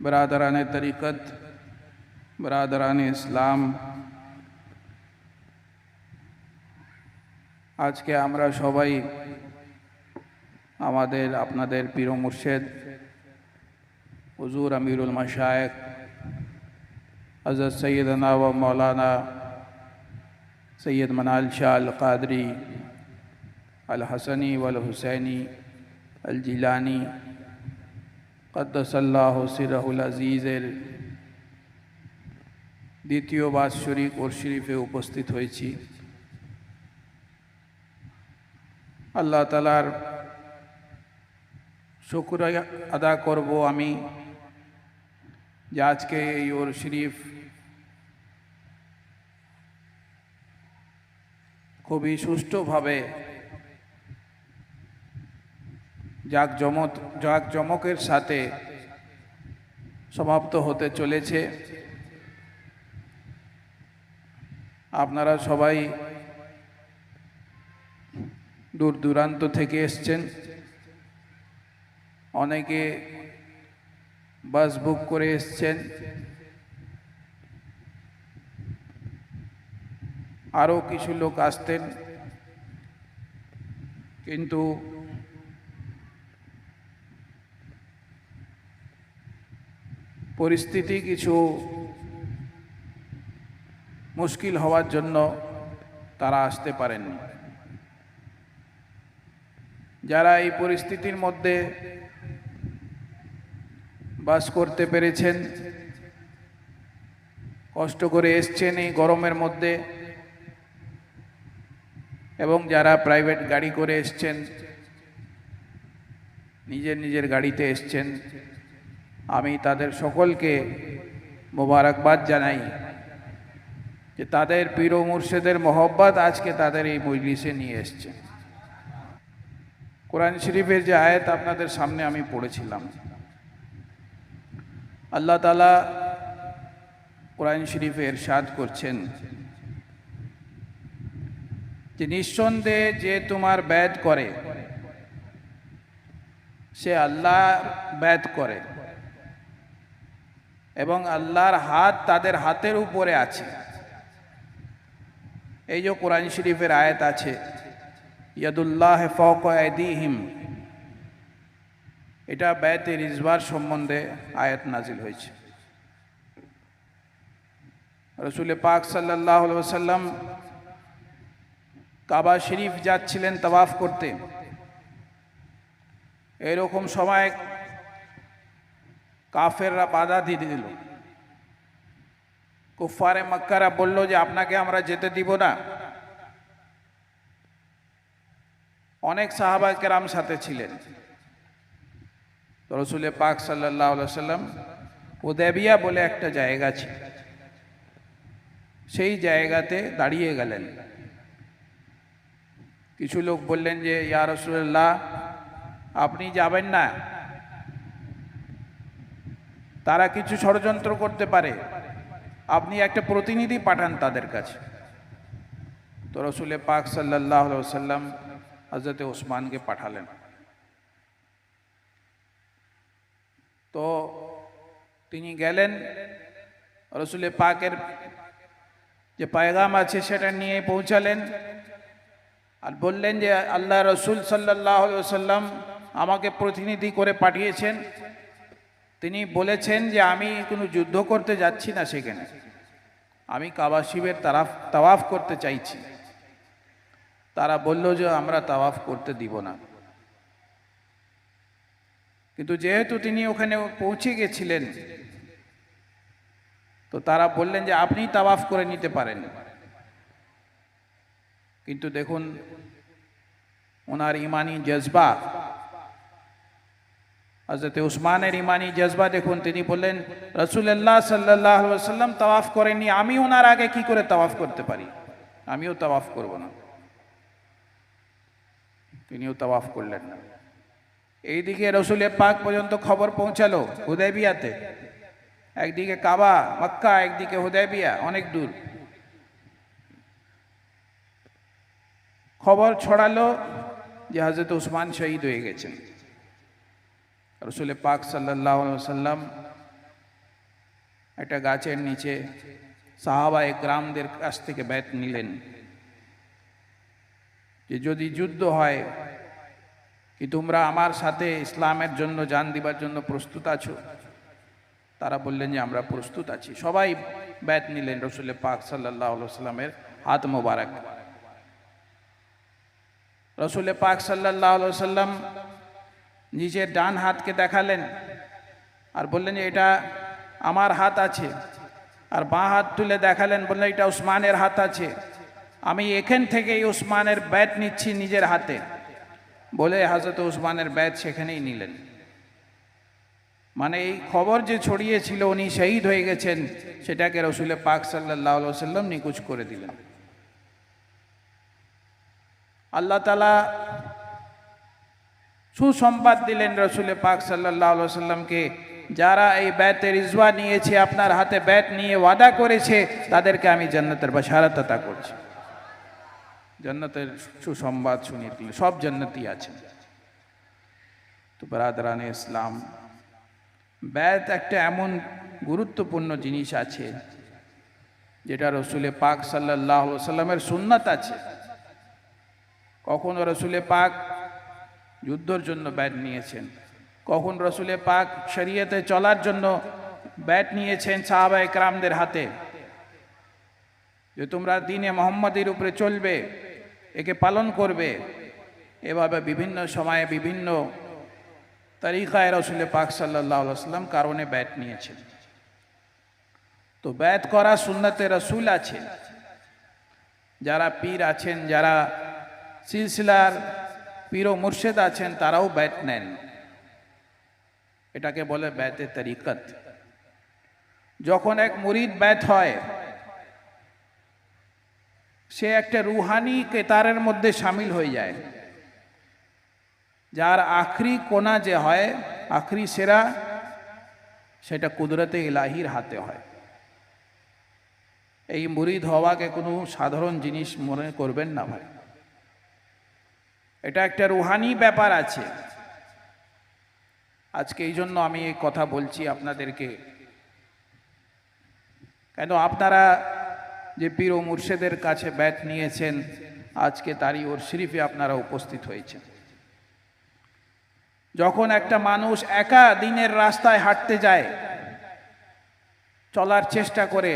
बरादरान तरीक़त, बरादरान इस्लाम, आज के आमरा सबाई आमादेर आपनादेर पीर मुर्शिद हुजूर अमीरुल मशाइख हज़रत सैयदना व मौलाना सैयद मनाल शाह अल क़ादरी अल हसनी वल हुसैनी अल जिलानी क़द्दसल्लाहु सिर्रहुल अज़ीज़ेर द्वितीय बार्षिक और शरीफे उपस्थित হয়েছি। আল্লাহ তাআলার শুকর আদা করব আমি যে আজকে এই ওর শরীফ খুবই সুষ্ঠুভাবে জাঁকজমকের সাথে সমাপ্ত হতে চলেছে। আপনারা সবাই দূর দূরান্ত থেকে এসেছেন, অনেকে বাস বুক করে এসেছেন, আরও কিছু লোক আসতেন, কিন্তু পরিস্থিতি কিছু মুশকিল হওয়ার জন্য তারা আসতে পারেননি। যারা এই পরিস্থিতির মধ্যে বাস করতে পেরেছেন, কষ্ট করে এসছেন এই গরমের মধ্যে, এবং যারা প্রাইভেট গাড়ি করে এসছেন, নিজের নিজের গাড়িতে এসছেন, আমি তাদের সকলকে মোবারকবাদ জানাই যে তাদের পীর ও মুর্শিদের মহব্বত আজকে তাদের এই মজলিসে নিয়ে এসছে। কোরআন শরীফের যে আয়াত আপনাদের সামনে আমি পড়েছিলাম, আল্লাহ তাআলা কোরআন শরীফে ইরশাদ করছেন যে নিঃসন্দেহে যে তোমার ব্যাত করে সে আল্লাহর ব্যাত করে এবং আল্লাহর হাত তাদের হাতের উপরে আছে। এই যে কোরআন শরীফের আয়াত আছে ইয়াদুল্লাহ ফাওকা আইদিহিম, এটা বায়তে রিজওয়ার সম্বন্ধে আয়াত নাজিল হয়েছে। রাসূল পাক সাল্লাল্লাহু আলাইহি ওয়াসাল্লাম কাবা শরীফ যাচ্ছিলেন তাওয়াফ করতে। এরকম সময় কাফেররা বাধা দিয়ে দিল। কুফারে মক্কারা বলল যে আপনাকে আমরা যেতে দিব না। অনেক সাহাবা কেরাম সাথে ছিলেন। তো রাসূল পাক সাল্লাল্লাহু আলাইহি ওয়াসাল্লাম হুদায়বিয়া বলে একটা জায়গা ছিল, সেই জায়গাতে দাঁড়িয়ে গেলেন। কিছু লোক বললেন যে ইয়া রাসূলুল্লাহ আপনি যাবেন না, তারা কিছু ষড়যন্ত্র করতে পারে, আপনি একটা প্রতিনিধি পাঠান তাদের কাছে। তো রাসূল পাক সাল্লাল্লাহু আলাইহি ওয়াসাল্লাম হযরত ওসমানকে পাঠালেন। তো তিনি গেলেন, রাসূল পাকের যে পায়গাম আছে সেটা নিয়ে পৌঁছালেন আর বললেন যে আল্লাহ রাসূল সাল্লাল্লাহু আলাইহি ওয়াসাল্লাম আমাকে প্রতিনিধি করে পাঠিয়েছেন। তিনি বলেছেন যে আমি কোনো যুদ্ধ করতে যাচ্ছি না, সেখানে আমি কাবা শরীফের তাওয়াফ করতে চাইছি। তারা বলল যে আমরা তাওয়াফ করতে দিব না। কিন্তু যেহেতু তিনি ওখানে পৌঁছে গেছিলেন, তো তারা বললেন যে আপনি তাওয়াফ করে নিতে পারেন। কিন্তু দেখুন ওনার ইমানি জজবা, হযরত উসমানের ইমানি জজবা দেখুন। তিনি বললেন রাসূলুল্লাহ সাল্লাল্লাহু আলাইহি ওয়াসাল্লাম তাওয়াফ করেননি, আমি ওনার আগে কি করে তাওয়াফ করতে পারি, আমিও তাওয়াফ করব না। তিনিও তাওয়াফ করলেন না। এইদিকে রাসূল পাক পর্যন্ত খবর পৌঁছালো হুদায়বিয়াতে, একদিকে কাবা মক্কা, একদিকে হুদায়বিয়া, অনেক দূর। খবর ছড়ালো যে হযরত উসমান শহীদ হয়ে গেছেন। রাসূল পাক সাল্লাল্লাহু আলাইহি ওয়াসাল্লাম একটা গাছের নিচে সাহাবায়ে কেরামদের কাছ থেকে বায়াত নিলেন যে যদি যুদ্ধ হয় কি তোমরা আমার সাথে ইসলামের জন্য জান দিবার জন্য প্রস্তুত আছো? তারা বললেন যে আমরা প্রস্তুত আছি। সবাই বায়াত নিলেন রাসূল পাক সাল্লাল্লাহু আলাইহি ওয়াসাল্লামের হাত মোবারক। রাসূল পাক সাল্লাল্লাহু আলাইহি ওয়াসাল্লাম নিজের ডান হাতকে দেখালেন আর বললেন যে এটা আমার হাত আছে, আর বাঁ হাত তুলে দেখালেন, বললেন এটা উসমানের হাত আছে, আমি এখান থেকেই উসমানের বায়াত নিচ্ছি নিজের হাতে, বলে হযরত উসমানের বায়াত সেখানেই নিলেন। মানে এই খবর যে ছড়িয়েছিল উনি শহীদ হয়ে গেছেন, সেটাকে রাসূল পাক সাল্লাল্লাহু আলাইহি ওয়াসাল্লাম নিকুচ করে দিলেন। আল্লাহ তাআলা সুসংবাদ দিলেন রাসূল পাক সাল্লাল্লাহু আলাইহি ওয়াসাল্লামকে, যারা এই বায়াতে রিজওয়া নিয়েছে, আপনার হাতে বায়াত নিয়ে ওয়াদা করেছে, তাদেরকে আমি জান্নাতের বাশারাত আতা করছি। জান্নাতের সুসংবাদ শুনিয়ে দিলেন, সব জান্নাতি আছেন। তো ব্রাদারানে ইসলাম, বায়াত একটা এমন গুরুত্বপূর্ণ জিনিস আছে যেটা রাসূল পাক সাল্লাল্লাহু আলাইহি ওয়াসাল্লামের সুন্নাত আছে। কখনো রাসূল পাক যুদ্ধের জন্য বায়াত নিয়েছেন, কখন রাসূল পাক শরীয়তে চলার জন্য বায়াত নিয়েছেন সাহাবায়ে কেরামদের হাতে, যে তোমরা দ্বীনে মুহাম্মাদের উপরে চলবে, একে পালন করবে। এভাবে বিভিন্ন সময়ে বিভিন্ন তরিকায় রাসূল পাক সাল্লাল্লাহু আলাইহি ওয়াসাল্লাম কারণে বায়াত নিয়েছেন। তো বায়াত করা সুন্নতে রাসূল আছে। যারা পীর আছেন, যারা সিলসিলার পীর ও মুর্শিদ আছেন, তারাও বায়াত নেন। এটাকে বলে বায়াতে তরিকত। যখন এক মুরিদ বায়াত হয়, সে একটা রুহানি কেতারের মধ্যে শামিল হয়ে যায়, যার আখরি কোনা যে হয়, আখরি সেরা, সেটা কুদরতে ইলাহির হাতে হয়। এই মুরিদ হওয়াকে কোনো সাধারণ জিনিস মনে করবেন না ভাই, এটা একটা রুহানি ব্যাপার আছে। আজকে এই জন্য আমি এই কথা বলছি আপনাদেরকে, কেন আপনারা যে পীর ও মুর্শিদের কাছে বায়াত নিয়েছেন, আজকে তারই ওর শরীফে আপনারা উপস্থিত হয়েছেন। যখন একটা মানুষ একা দিনের রাস্তায় হাঁটতে যায়, চলার চেষ্টা করে,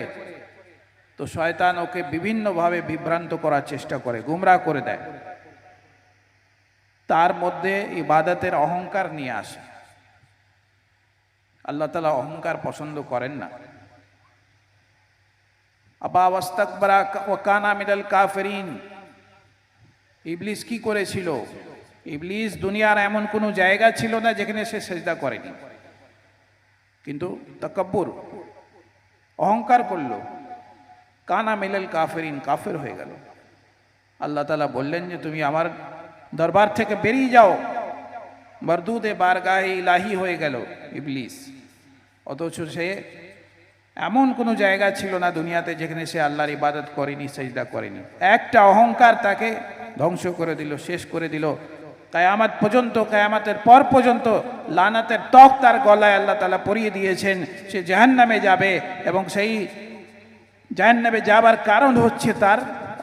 তো শয়তান ওকে বিভিন্নভাবে বিভ্রান্ত করার চেষ্টা করে, গুমরাহ করে দেয়, তার মধ্যে ইবাদতের অহংকার নিয়ে আসে। আল্লাহ তাআলা অহংকার পছন্দ করেন না। আবা ওয়াস্তাকবারা ওয়া কানা মিনাল কাফিরিন, ইবলিস কি করেছিল? ইবলিস দুনিয়ার এমন কোনো জায়গা ছিল না যেখানে সে সেজদা করেনি, কিন্তু তাকাব্বুর, অহংকার করলো, কানা মিনাল কাফিরিন, কাফের হয়ে গেল। আল্লাহ তাআলা বললেন যে তুমি আমার দরবার থেকে বেরিয়ে যাও, মরদুদে বারগাহে ইলাহি হয়ে গেল ইবলিস। অথচ সে এমন কোনো জায়গা ছিল না দুনিয়াতে যেখানে সে আল্লাহর ইবাদত করেনি, সেজদা করেনি। একটা অহংকার তাকে ধ্বংস করে দিল, শেষ করে দিল। কিয়ামত পর্যন্ত, কিয়ামতের পর পর্যন্ত লানাতের তখ তার গলায় আল্লাহ তাআলা পরিয়ে দিয়েছেন। সে জাহান্নামে যাবে, এবং সেই জাহান্নামে যাবার কারণ হচ্ছে তার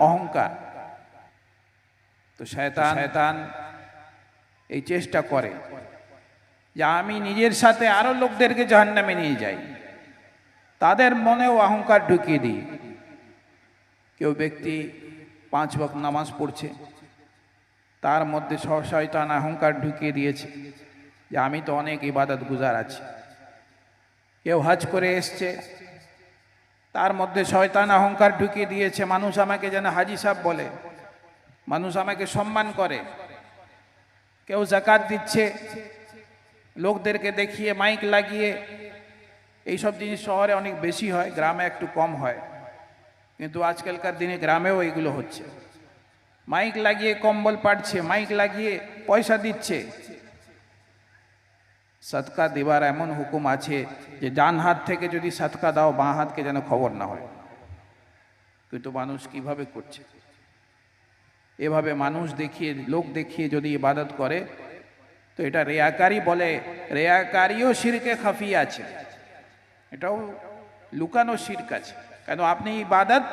অহংকার। তো শয়তান এই চেষ্টা করে যে আমি নিজের সাথে আরো লোকদেরকে জাহান্নামে নিয়ে যাই, তাদের মনেও অহংকার ঢুকিয়ে দিই। কেউ ব্যক্তি 5 ওয়াক্ত নামাজ পড়ছে, তার মধ্যে শয়তান অহংকার ঢুকিয়ে দিয়েছে যে আমি তো অনেক ইবাদত গুজার আছি। কেউ হজ করে এসছে, তার মধ্যে শয়তান অহংকার ঢুকিয়ে দিয়েছে, মানুষ আমাকে যেন হাজি সাহেব বলে, মানুষ আমাকে সম্মান করে। কেউ যাকাত দিচ্ছে, লোকদেরকে দেখিয়ে মাইক লাগিয়ে, এইসব জিনিস শহরে অনেক বেশি হয়, গ্রামে একটু কম হয়, কিন্তু আজকালকার দিনে গ্রামেও এগুলো হচ্ছে। মাইক লাগিয়ে কম্বল পাড়ছে, মাইক লাগিয়ে পয়সা দিচ্ছে। সদকা দেবার এমন হুকুম আছে যে ডান হাত থেকে যদি সদকা দাও, বাঁ হাতকে যেন খবর না হয়। কিন্তু মানুষ কিভাবে করছে? এভাবে মানুষ দেখিয়ে, লোক দেখিয়ে যদি ইবাদত করে, তো এটা রিয়াকারি বলে। রিয়াকারিও শিরকে খাফি আছে, এটাও লুকানো শিরক আছে। কেন আপনি ইবাদত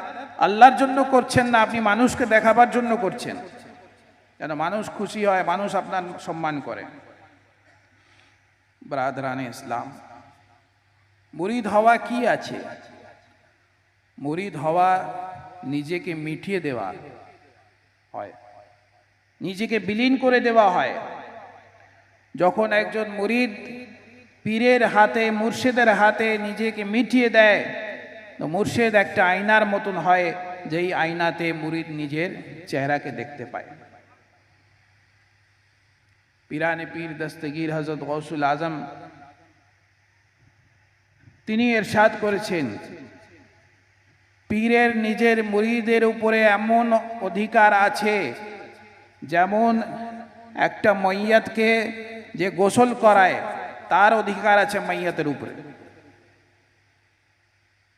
আল্লাহর জন্য করছেন না, আপনি মানুষকে দেখাবার জন্য করছেন, যেন মানুষ খুশি হয়, মানুষ আপনার সম্মান করে। ব্রাদারানে ইসলাম, মুরিদ হওয়া কি আছে? মুরিদ হওয়া নিজেকে মিটিয়ে দেওয়া হয়, নিজেকে বিলীন করে দেওয়া হয়। যখন একজন মুরিদ পীরের হাতে, মুর্শিদের হাতে নিজেকে মিটিয়ে দেয়, তো মুর্শিদ একটা আয়নার মতন হয়, যেই আয়নাতে মুরিদ নিজের চেহারাকে দেখতে পায়। পীরানে পীর দস্তগীর হযরত গৌসুল আজম তিনি ইরশাদ করেছেন, পীরের নিজের মুরিদের উপরে এমন অধিকার আছে যেমন একটা মাইয়াতকে যে গোসল করায় তার অধিকার আছে মাইয়াতের উপরে।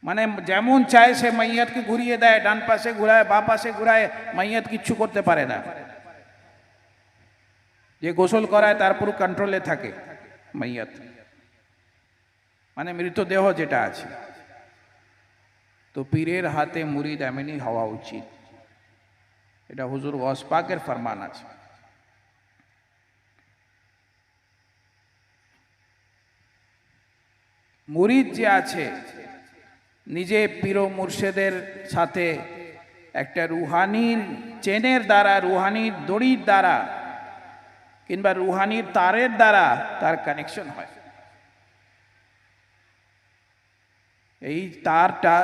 মানে যেমন চায় সে মাইয়াতকে ঘুরিয়ে দেয়, ডান পাশে ঘুরায়, বাঁ পাশে ঘুরায়, মাইয়াত কিচ্ছু করতে পারে না। যে গোসল করায় তার পুরো কন্ট্রোলে থাকে মাইয়াত, মানে মৃতদেহ যেটা আছে। তো পীরের হাতে মুরিদ এমনই হওয়া উচিত, এটা হুজুর গৌস পাকের ফরমান আছে। মুরিদ যে আছে নিজে পীর ও মুর্শিদের সাথে একটা রুহানির চেনের দ্বারা, রুহানির দড়ির দ্বারা কিংবা রুহানির তারের দ্বারা তার কানেকশন হয়। এই তারটা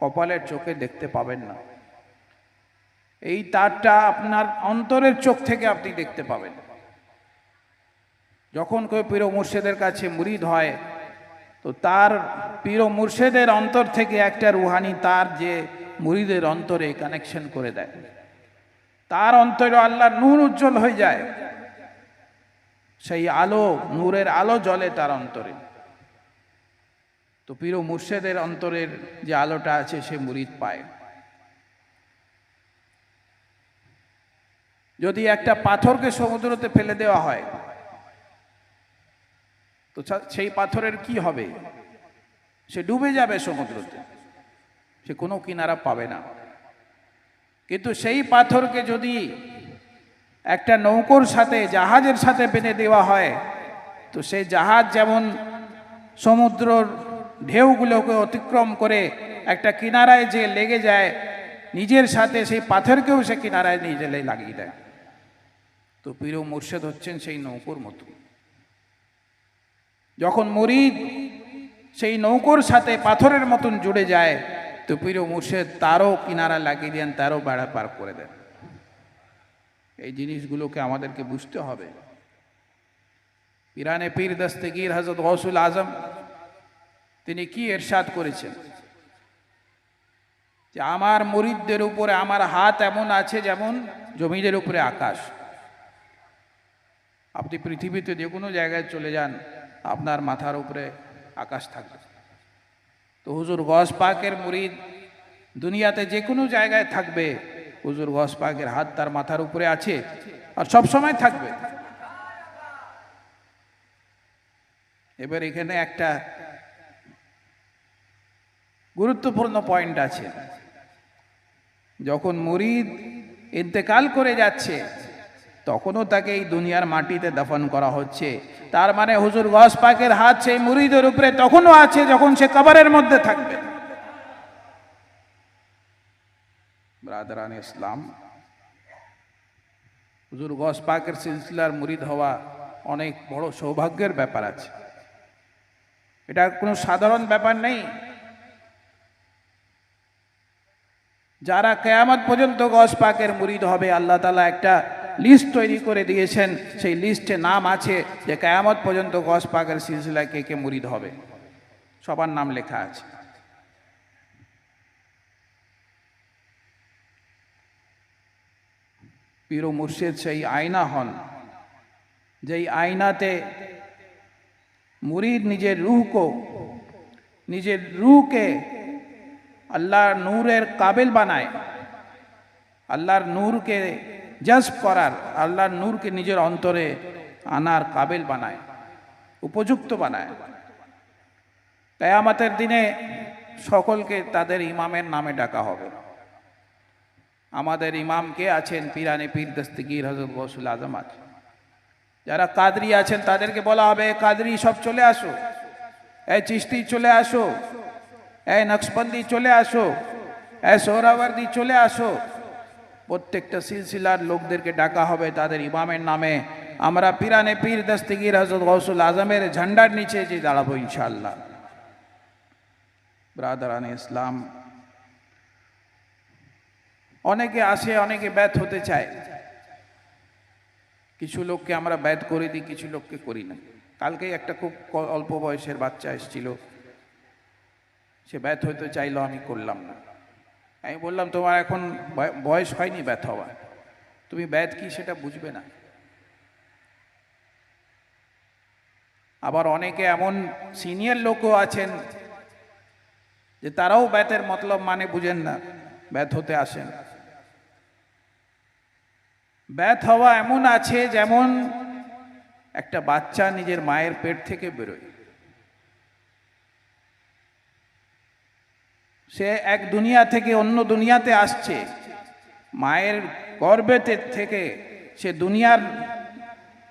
কপালের চোখে দেখতে পাবেন না, এই তারটা আপনার অন্তরের চোখ থেকে আপনি দেখতে পাবেন। যখন কেউ পীর ও মুর্শিদের কাছে মুরিদ হয়, তো তার পীর ও মুর্শিদের অন্তর থেকে একটা রুহানি তার যে মুরিদের অন্তরে কানেকশন করে দেয়, তার অন্তরে আল্লাহর নূর উজ্জ্বল হয়ে যায়, সেই আলো, নূরের আলো জ্বলে তার অন্তরে। তো পীর ও মুর্শিদের অন্তরের যে আলোটা আছে সে মুরিদ পায়। যদি একটা পাথরকে সমুদ্রতে ফেলে দেওয়া হয়, তো সেই পাথরের কি হবে? সে ডুবে যাবে সমুদ্রতে, সে কোনো কিনারা পাবে না। কিন্তু সেই পাথরকে যদি একটা নৌকোর সাথে, জাহাজের সাথে বেঁধে দেওয়া হয়, তো সেই জাহাজ যেমন সমুদ্রর ঢেউগুলোকে অতিক্রম করে একটা কিনারায় যে লেগে যায়, নিজের সাথে সেই পাথরকেও সে কিনারায় নিয়ে গেলে লাগিয়ে দেয়। তো পীর ও মুর্শিদ হচ্ছেন সেই নৌকোর মতো। যখন মুরিদ সেই নৌকোর সাথে পাথরের মতন জুড়ে যায়, তো পীর ও মুর্শিদ তারও কিনারা লাগিয়ে দেন, তারও বেড়া পার করে দেন। এই জিনিসগুলোকে আমাদেরকে বুঝতে হবে। পীরানে পীর দস্তগীর হযরত গৌসুল আজম তিনি কি ইরশাদ করেছেন, যে আমার মুরিদদের উপরে আমার হাত এমন আছে যেমন জমিনের উপরে আকাশ। আপনি পৃথিবীতে যে কোনো জায়গায় চলে যান, আপনার মাথার উপরে আকাশ থাকবে। তো হুজুর গৌস পাকের মুরিদ দুনিয়াতে যে কোনো জায়গায় থাকবে, হুজুর গৌস পাকের হাত তার মাথার উপরে আছে আর সব সময় থাকবে। এবার এখানে একটা গুরুত্বপূর্ণ পয়েন্ট আছে। যখন মুরিদ ইন্তেকাল করে যাচ্ছে, তখনও তাকে এই দুনিয়ার মাটিতে দাফন করা হচ্ছে। তার মানে হুজুর গৌস পাকের হাত সেই মুরিদের উপরে তখনও আছে যখন সে কবরের মধ্যে থাকবে। ব্রাদারান ইসলাম, হুজুর গৌস পাকের সিলসিলার মুরিদ হওয়া অনেক বড় সৌভাগ্যের ব্যাপার আছে। এটা কোনো সাধারণ ব্যাপার নেই। যারা কিয়ামত পর্যন্ত গৌস পাকের মুরিদ হবে, আল্লাহ তাআলা একটা লিস্ট তৈরি করে দিয়েছেন। সেই লিস্টে নাম আছে যে কিয়ামত পর্যন্ত গৌস পাকের সিলসিলায় কে কে মুরিদ হবে, সবার নাম লেখা আছে। পীর ও মুর্শিদ সেই আয়না হন, যেই আয়নাতে মুরিদ নিজের রূহকে আল্লাহর নূরের কাবিল বানায়, আল্লাহর নূরকে জজ্ব করার, আল্লাহর নূরকে নিজের অন্তরে আনার কাবিল বানায়, উপযুক্ত বানায়। কিয়ামতের দিনে সকলকে তাদের ইমামের নামে ডাকা হবে। আমাদের ইমাম কে আছেন? পিরানে পীর দস্তগীর হযরত গৌসুল আজম আছে। যারা কাদরি আছেন তাদেরকে বলা হবে, কাদরি সব চলে আসো, এই চিশতি চলে আসো, এই নকশবন্দি চলে আসো, এই সোহরাওয়ার্দী চলে আসো। প্রত্যেকটা সিলসিলার লোকদেরকে ডাকা হবে তাদের ইমামের নামে। আমরা পিরানে পীর দস্তগীর হযরত গৌসুল আজমের ঝান্ডার নিচে যে দাঁড়াবো ইনশাআল্লাহ। ব্রাদারান ইসলাম, অনেকে আসে, অনেকে ব্যাত হতে চায়। কিছু লোককে আমরা ব্যাত করে দিই, কিছু লোককে করি না। কালকেই একটা খুব অল্প বয়সের বাচ্চা এসেছিল, সে ব্যাত হইতে চাইলো, আমি করলাম না। আমি বললাম, তোমার এখন বয়স হয়নি ব্যাত হওয়া, তুমি ব্যাত কি সেটা বুঝবে না। আবার অনেকে এমন সিনিয়র লোকও আছেন যে তারাও ব্যাতের মতলব মানে বুঝেন না, ব্যাত হতে আসেন। ব্যাত হওয়া এমন আছে যেমন একটা বাচ্চা নিজের মায়ের পেট থেকে বেরোয়। সে এক দুনিয়া থেকে অন্য দুনিয়াতে আসছে, মায়ের গর্ভেতে থেকে সে দুনিয়ার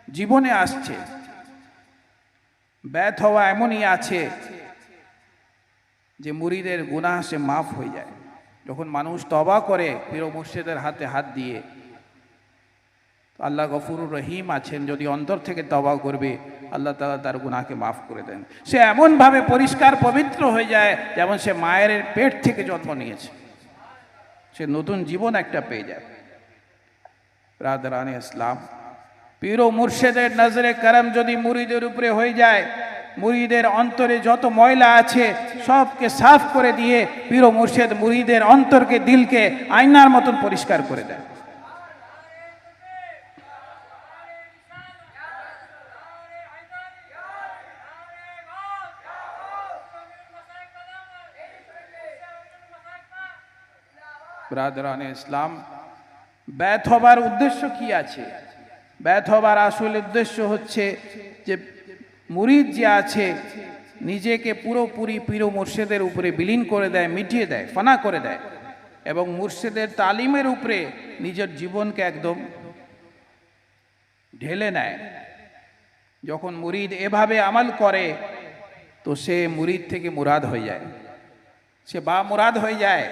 জীবনে আসছে। ব্যাত হওয়া এমনই আছে যে মুরিদের গুনাহ সে মাফ হয়ে যায়। যখন মানুষ তওবা করে পীর ও মুর্শিদের হাতে হাত দিয়ে, আল্লাহ গফুরুর রহিম আছেন, যদি অন্তর থেকে তওবা করবে আল্লাহ তাআলা তার গুনাহকে মাফ করে দেন। সে এমনভাবে পরিষ্কার পবিত্র হয়ে যায় যেমন সে মায়ের পেট থেকে জন্ম নিয়েছে, সে নতুন জীবন একটা পেয়ে যায়। ব্রাদারানে ইসলাম, পীর ও মুর্শিদের নজরে করম যদি মুরিদের উপরে হয়ে যায়, মুরিদের অন্তরে যত ময়লা আছে সবকে সাফ করে দিয়ে পীর ও মুর্শিদ মুরিদের অন্তরকে, দিলকে আয়নার মতন পরিষ্কার করে দেয়। ব্রাদারানে ইসলাম, ব্যাত হবার উদ্দেশ্য কি আছে? ব্যাত হবার আসল উদ্দেশ্য হচ্ছে যে মুরিদ যে আছে নিজেকে পুরোপুরি পীর ও মুর্শিদের উপরে বিলীন করে দেয়, মিটিয়ে দেয়, ফানা করে দেয়, এবং মুর্শিদের তালিমের উপরে নিজের জীবনকে একদম ঢেলে নেয়। যখন মুরিদ এভাবে আমল করে তো সে মুরিদ থেকে মুরাদ হয়ে যায়, সে বা মুরাদ হয়ে যায়।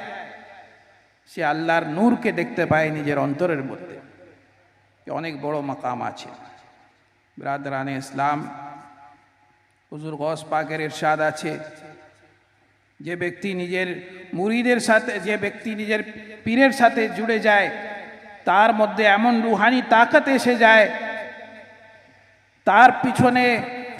সে আল্লাহর নূরকে দেখতে পায় নিজের অন্তরের মধ্যে। অনেক বড় মাকাম আছে। ব্রাদারানে ইসলাম, হুজুর গৌস পাকের ইরশাদ আছে, যে ব্যক্তি নিজের মুরিদের সাথে, যে ব্যক্তি নিজের পীরের সাথে জুড়ে যায়, তার মধ্যে এমন রুহানি তাকত এসে যায়, তার পিছনে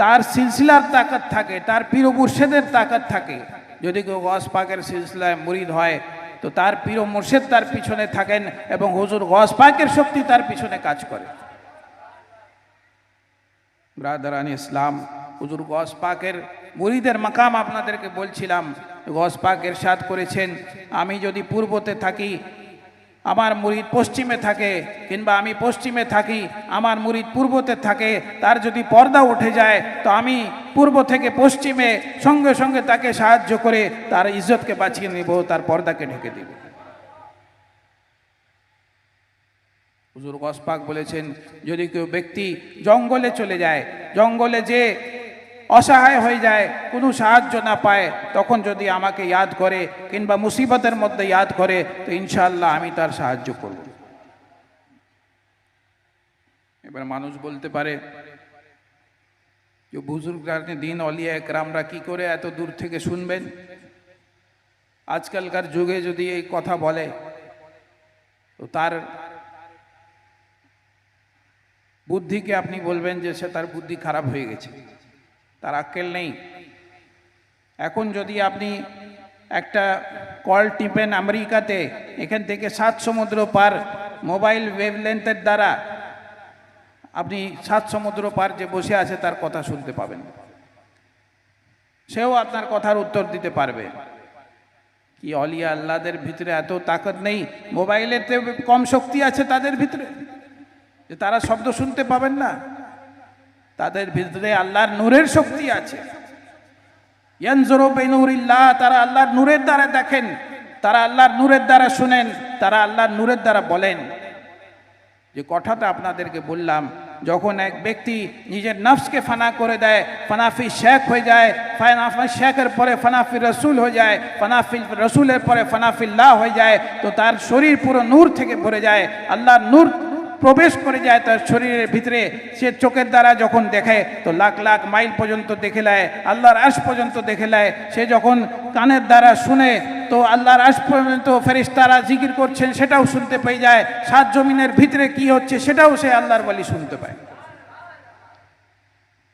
তার সিলসিলার তাকত থাকে, তার পীর ও মুর্শিদের তাকত থাকে। যদি কেউ গৌস পাকের সিলসিলায় মুরিদ হয় তো তার পীর ও মুর্শিদ তার পিছনে থাকেন এবং হুজুর গৌস পাকের শক্তি তার পিছনে কাজ করে। ব্রাদারানি ইসলাম, হুজুর গৌস পাকের মুরিদের মাকাম আপনাদেরকে বলছিলাম। গৌস পাক ইরশাদ করেছেন, আমি যদি পূর্বতে থাকি, আমার মুরিদ পশ্চিমে থাকে, কিংবা আমি পশ্চিমে থাকি, আমার মুরিদ পূর্বতে থাকে, তার যদি পর্দা উঠে যায় তো আমি পূর্ব থেকে পশ্চিমে সঙ্গে সঙ্গে তাকে সাহায্য করে তার ইজ্জতকে বাঁচিয়ে নেব, তার পর্দাকে ঢেকে দেব। হুজুর গৌস পাক বলেছেন, যদি কেউ ব্যক্তি জঙ্গলে চলে যায়, জঙ্গলে যে অসহায় হয়ে যায়, কোনো সাহায্য না পায়, তখন যদি আমাকে ইয়াদ করে কিংবা মুসিবতের মধ্যে ইয়াদ করে তো ইনশাআল্লাহ আমি তার সাহায্য করব। এবার মানুষ বলতে পারে যে বুজুর্গানে দিন অলিয়া একরামরা কি করে এত দূর থেকে শুনবেন? আজকালকার যুগে যদি এই কথা বলে তো তার বুদ্ধিকে আপনি বলবেন যে সে তার বুদ্ধি খারাপ হয়ে গেছে, তার আক্কেল নেই। এখন যদি আপনি একটা কল টিপেন আমেরিকাতে, এখান থেকে 7 সমুদ্র পার মোবাইল ওয়েভলেন্থের দ্বারা আপনি 7 সমুদ্র পার যে বসে আছে তার কথা শুনতে পাবেন, সেও আপনার কথার উত্তর দিতে পারবে। কি অলিয়া আল্লাহদের ভিতরে এত তাকত নেই? মোবাইলেতে কম শক্তি আছে তাদের ভিতরে যে তারা শব্দ শুনতে পাবেন না? তাদের ভিতরে আল্লাহর নূরের শক্তি আছে। ইয়ানজুরু বিনুরিল্লাহ, তারা আল্লাহর নূরের দ্বারা দেখেন, তারা আল্লাহর নূরের দ্বারা শুনেন, তারা আল্লাহর নূরের দ্বারা বলেন। যে কথাটা আপনাদেরকে বললাম, যখন এক ব্যক্তি নিজের নফসকে ফানা করে দেয়, ফানাফি শেখ হয়ে যায়, ফানাফি শেখের পরে ফানাফি রসুল হয়ে যায়, ফানাফি রসুলের পরে ফানাফিল্লাহ হয়ে যায়, তো তার শরীর পুরো নূর থেকে ভরে যায়, আল্লাহর নূর প্রবেশ করে যায় তার শরীরের ভিতরে। সে চোখের দ্বারা যখন দেখে তো লাখ লাখ মাইল পর্যন্ত দেখে নেয়, আল্লাহর আরশ পর্যন্ত দেখে নেয়। সে যখন কানের দ্বারা শুনে তো আল্লাহর আরশ পর্যন্ত ফেরেশতারা জিকির করছেন সেটাও শুনতে পেয়ে যায়। সাত জমিনের ভিতরে কি হচ্ছে সেটাও সে আল্লাহর ওয়ালি শুনতে পায়।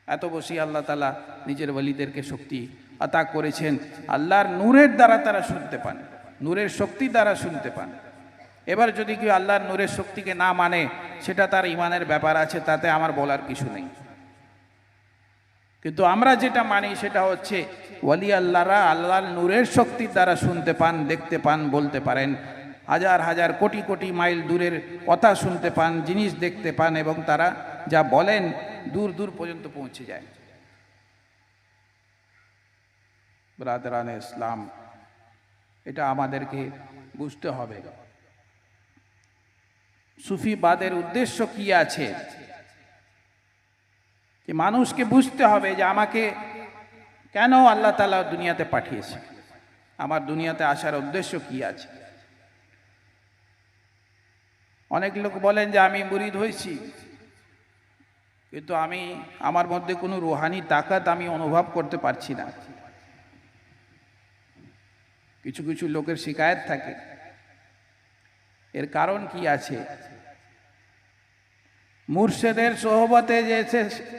এত বেশি আল্লাহ তাআলা নিজের ওয়ালিদেরকে শক্তি আতা করেছেন। আল্লাহর নূরের দ্বারা তারা শুনতে পান, নূরের শক্তি দ্বারা শুনতে পান। এবার যদি কেউ আল্লাহর নূরের শক্তিকে না মানে, সেটা তার ইমানের ব্যাপার আছে, তাতে আমার বলার কিছু নেই। কিন্তু আমরা যেটা মানি সেটা হচ্ছে ওয়ালি আল্লাহরা আল্লাহর নূরের শক্তির দ্বারা শুনতে পান, দেখতে পান, বলতে পারেন, হাজার হাজার কোটি কোটি মাইল দূরের কথা শুনতে পান, জিনিস দেখতে পান, এবং তারা যা বলেন দূর দূর পর্যন্ত পৌঁছে যায়। ব্রাদারানে ইসলাম, এটা আমাদেরকে বুঝতে হবে। সুফিবাদের উদ্দেশ্য কি আছে, যে মানুষকে বুঝতে হবে যে আমাকে কেন আল্লাহ তাআলা দুনিয়াতে পাঠিয়েছে, আমার দুনিয়াতে আসার উদ্দেশ্য কি আছে। অনেক লোক বলেন যে আমি মুরিদ হয়েছি, কিন্তু আমার মধ্যে কোনো রুহানি তাকাত আমি অনুভব করতে পারছি না। কিছু কিছু লোকের শিকায়েত থাকে। এর কারণ কি আছে? মুর্শিদের সোহবতে যে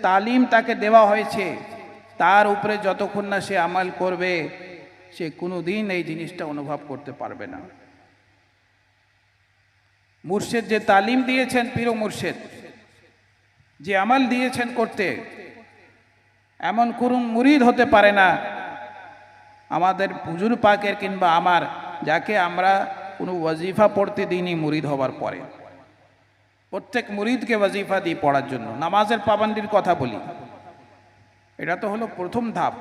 তালিম তাকে দেওয়া হয়েছে, তার উপরে যতক্ষণ না সে আমল করবে, সে কোনোদিন এই জিনিসটা অনুভব করতে পারবে না। মুর্শিদ যে তালিম দিয়েছেন, পীর মুর্শিদ যে আমল দিয়েছেন করতে, এমন কোন মুরিদ হতে পারে না আমাদের হুজুর পাকের কিংবা আমার, যাকে আমরা কোনো ওয়াজিফা পড়তে দিইনি মুরিদ হবার পরে। প্রত্যেক মুরিদকে ওয়াজিফা দিয়ে পড়ার জন্য, নামাজের পাবন্দির কথা বলি, এটা তো হলো প্রথম ধাপ।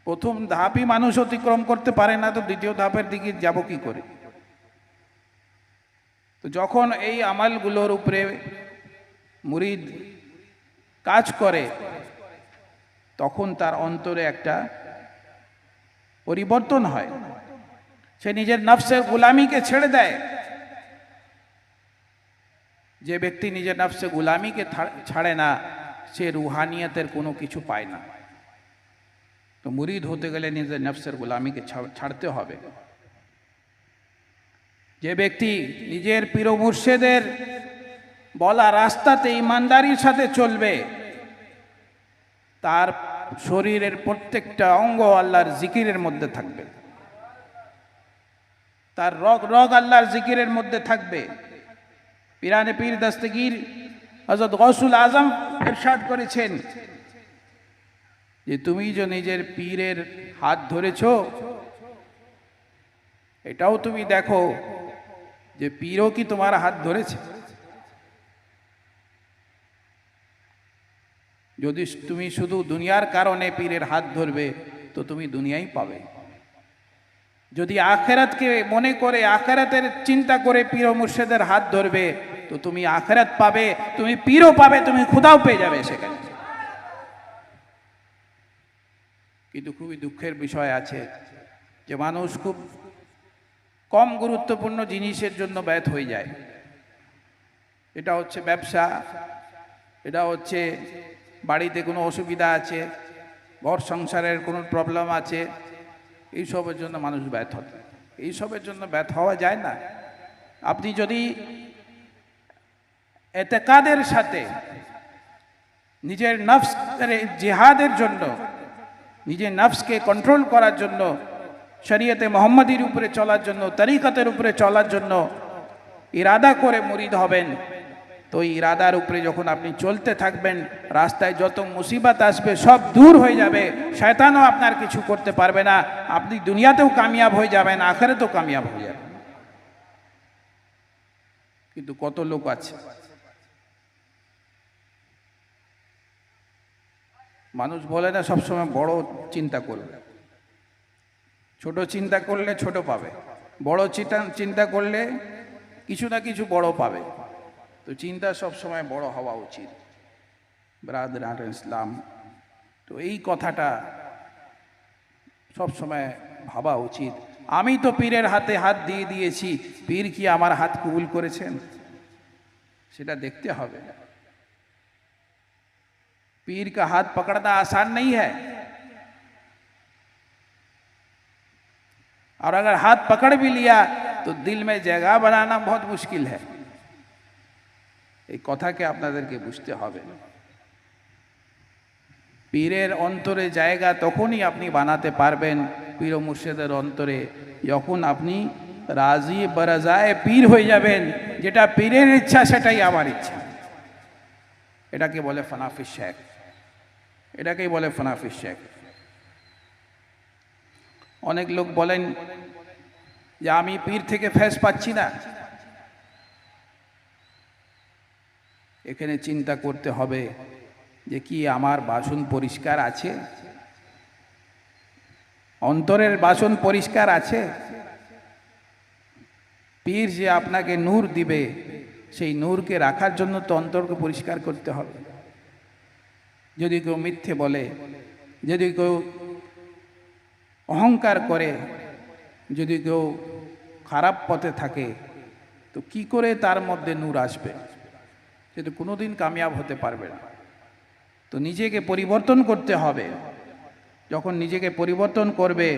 প্রথম ধাপই মানুষ অতিক্রম করতে পারে না, তো দ্বিতীয় ধাপের দিকে যাব কি করে? তো যখন এই আমলগুলোর উপরে মুরিদ কাজ করে, তখন তার অন্তরে একটা পরিবর্তন হয়। সে নিজের নফসের গোলামিকে ছেড়ে দেয়। যে ব্যক্তি নিজের নফসের গোলামিকে ছাড়ে না, সে রুহানিয়তের কোনো কিছু পায় না। তো মুরিদ হতে গেলে নিজের নফসের গোলামিকে ছাড়তে হবে। যে ব্যক্তি নিজের পীর মুর্শিদের বলা রাস্তাতে ইমানদারির সাথে চলবে, তার শরীরের প্রত্যেকটা অঙ্গ আল্লাহর জিকিরের মধ্যে থাকবে, তার রগ রগ আল্লাহর জিকিরের মধ্যে থাকবে। পীরানে পীর দস্তগীর হযরত গৌসুল আজম ইরশাদ করেছেন যে তুমি যে নিজের পীরের হাত ধরেছ, এটাও তুমি দেখো যে পীরও কি তোমার হাত ধরেছে। যদি তুমি শুধু দুনিয়ার কারণে পীরের হাত ধরবে, তো তুমি দুনিয়াই পাবে। যদি আখিরাতকে মনে করে, আখিরাতের চিন্তা করে পীর ও মুর্শিদের হাত ধরবে, তো তুমি আখিরাত পাবে, তুমি পীরও পাবে, তুমি খোদাও পেয়ে যাবে সেখানে। কিন্তু খুবই দুঃখের বিষয় আছে যে মানুষ খুব কম গুরুত্বপূর্ণ জিনিসের জন্য ব্যর্থ হয়ে যায়। এটা হচ্ছে ব্যবসা, এটা হচ্ছে বাড়িতে কোনো অসুবিধা আছে, ঘর সংসারের কোনো প্রবলেম আছে, এইসবের জন্য মানুষ ব্যর্থ হয়। এইসবের জন্য ব্যর্থ হওয়া যায় না। আপনি যদি এতেকাদের সাথে নিজের নফস জিহাদের জন্য, নিজের নফসকে কন্ট্রোল করার জন্য, শরীয়তে মুহাম্মাদির উপরে চলার জন্য, তরিকতের উপরে চলার জন্য ইরাদা করে মুরিদ হবেন, তো ইরাদার উপরে যখন আপনি চলতে থাকবেন, রাস্তায় যত মুসিবত আসবে সব দূর হয়ে যাবে, শয়তানও আপনার কিছু করতে পারবে না, আপনি দুনিয়াতেও কামিয়াব হয়ে যাবেন, আখিরাতেও কামিয়াব হয়ে যাবেন। কিন্তু কত লোক আছে মানুষ বলে না সবসময় বড় চিন্তা করবে, ছোট চিন্তা করলে ছোট পাবে, বড় চিন্তা করলে কিছু না কিছু বড় পাবে। তো চিন্তা সবসময় বড় হওয়া উচিত ব্রাদারান ইসলাম। তো এই কথাটা সবসময় ভাবা উচিত। আমি তো পীরের হাতে হাত দিয়ে দিয়েছি, পীর কি আমার হাত কবুল করেছেন সেটা দেখতে হবে। पीर का हाथ पकड़ना आसान नहीं है, और अगर हाथ पकड़ भी लिया तो दिल में जगह बनाना बहुत मुश्किल है। এই কথাকে আপনাদেরকে বুঝতে হবে। পীরের অন্তরে জায়গা তখনই আপনি বানাতে পারবেন, পীর ও মুর্শিদের অন্তরে, যখন আপনি রাজি বরজায়ে পীর হয়ে যাবেন, যেটা পীরের ইচ্ছা সেটাই আমার ইচ্ছা। এটাকে বলে ফানাফি শেখ, এটাকেই বলে ফানাফি শেখ। অনেক লোক বলেন যে আমি পীর থেকে ফেজ পাচ্ছি না। এখানে চিন্তা করতে হবে যে কি আমার বাসন পরিষ্কার আছে, অন্তরের বাসন পরিষ্কার আছে? পীর যে আপনাকে নূর দিবে, সেই নূরকে রাখার জন্য তো অন্তরকে পরিষ্কার করতে হবে। যদি কেউ মিথ্যে বলে, যদি কেউ অহংকার করে, যদি কেউ খারাপ পথে থাকে, তো কি করে তার মধ্যে নূর আসবে? সে তো কোনোদিন কামিয়াব হতে পারবে না। তো নিজেকে পরিবর্তন করতে হবে। যখন নিজেকে পরিবর্তন করবে,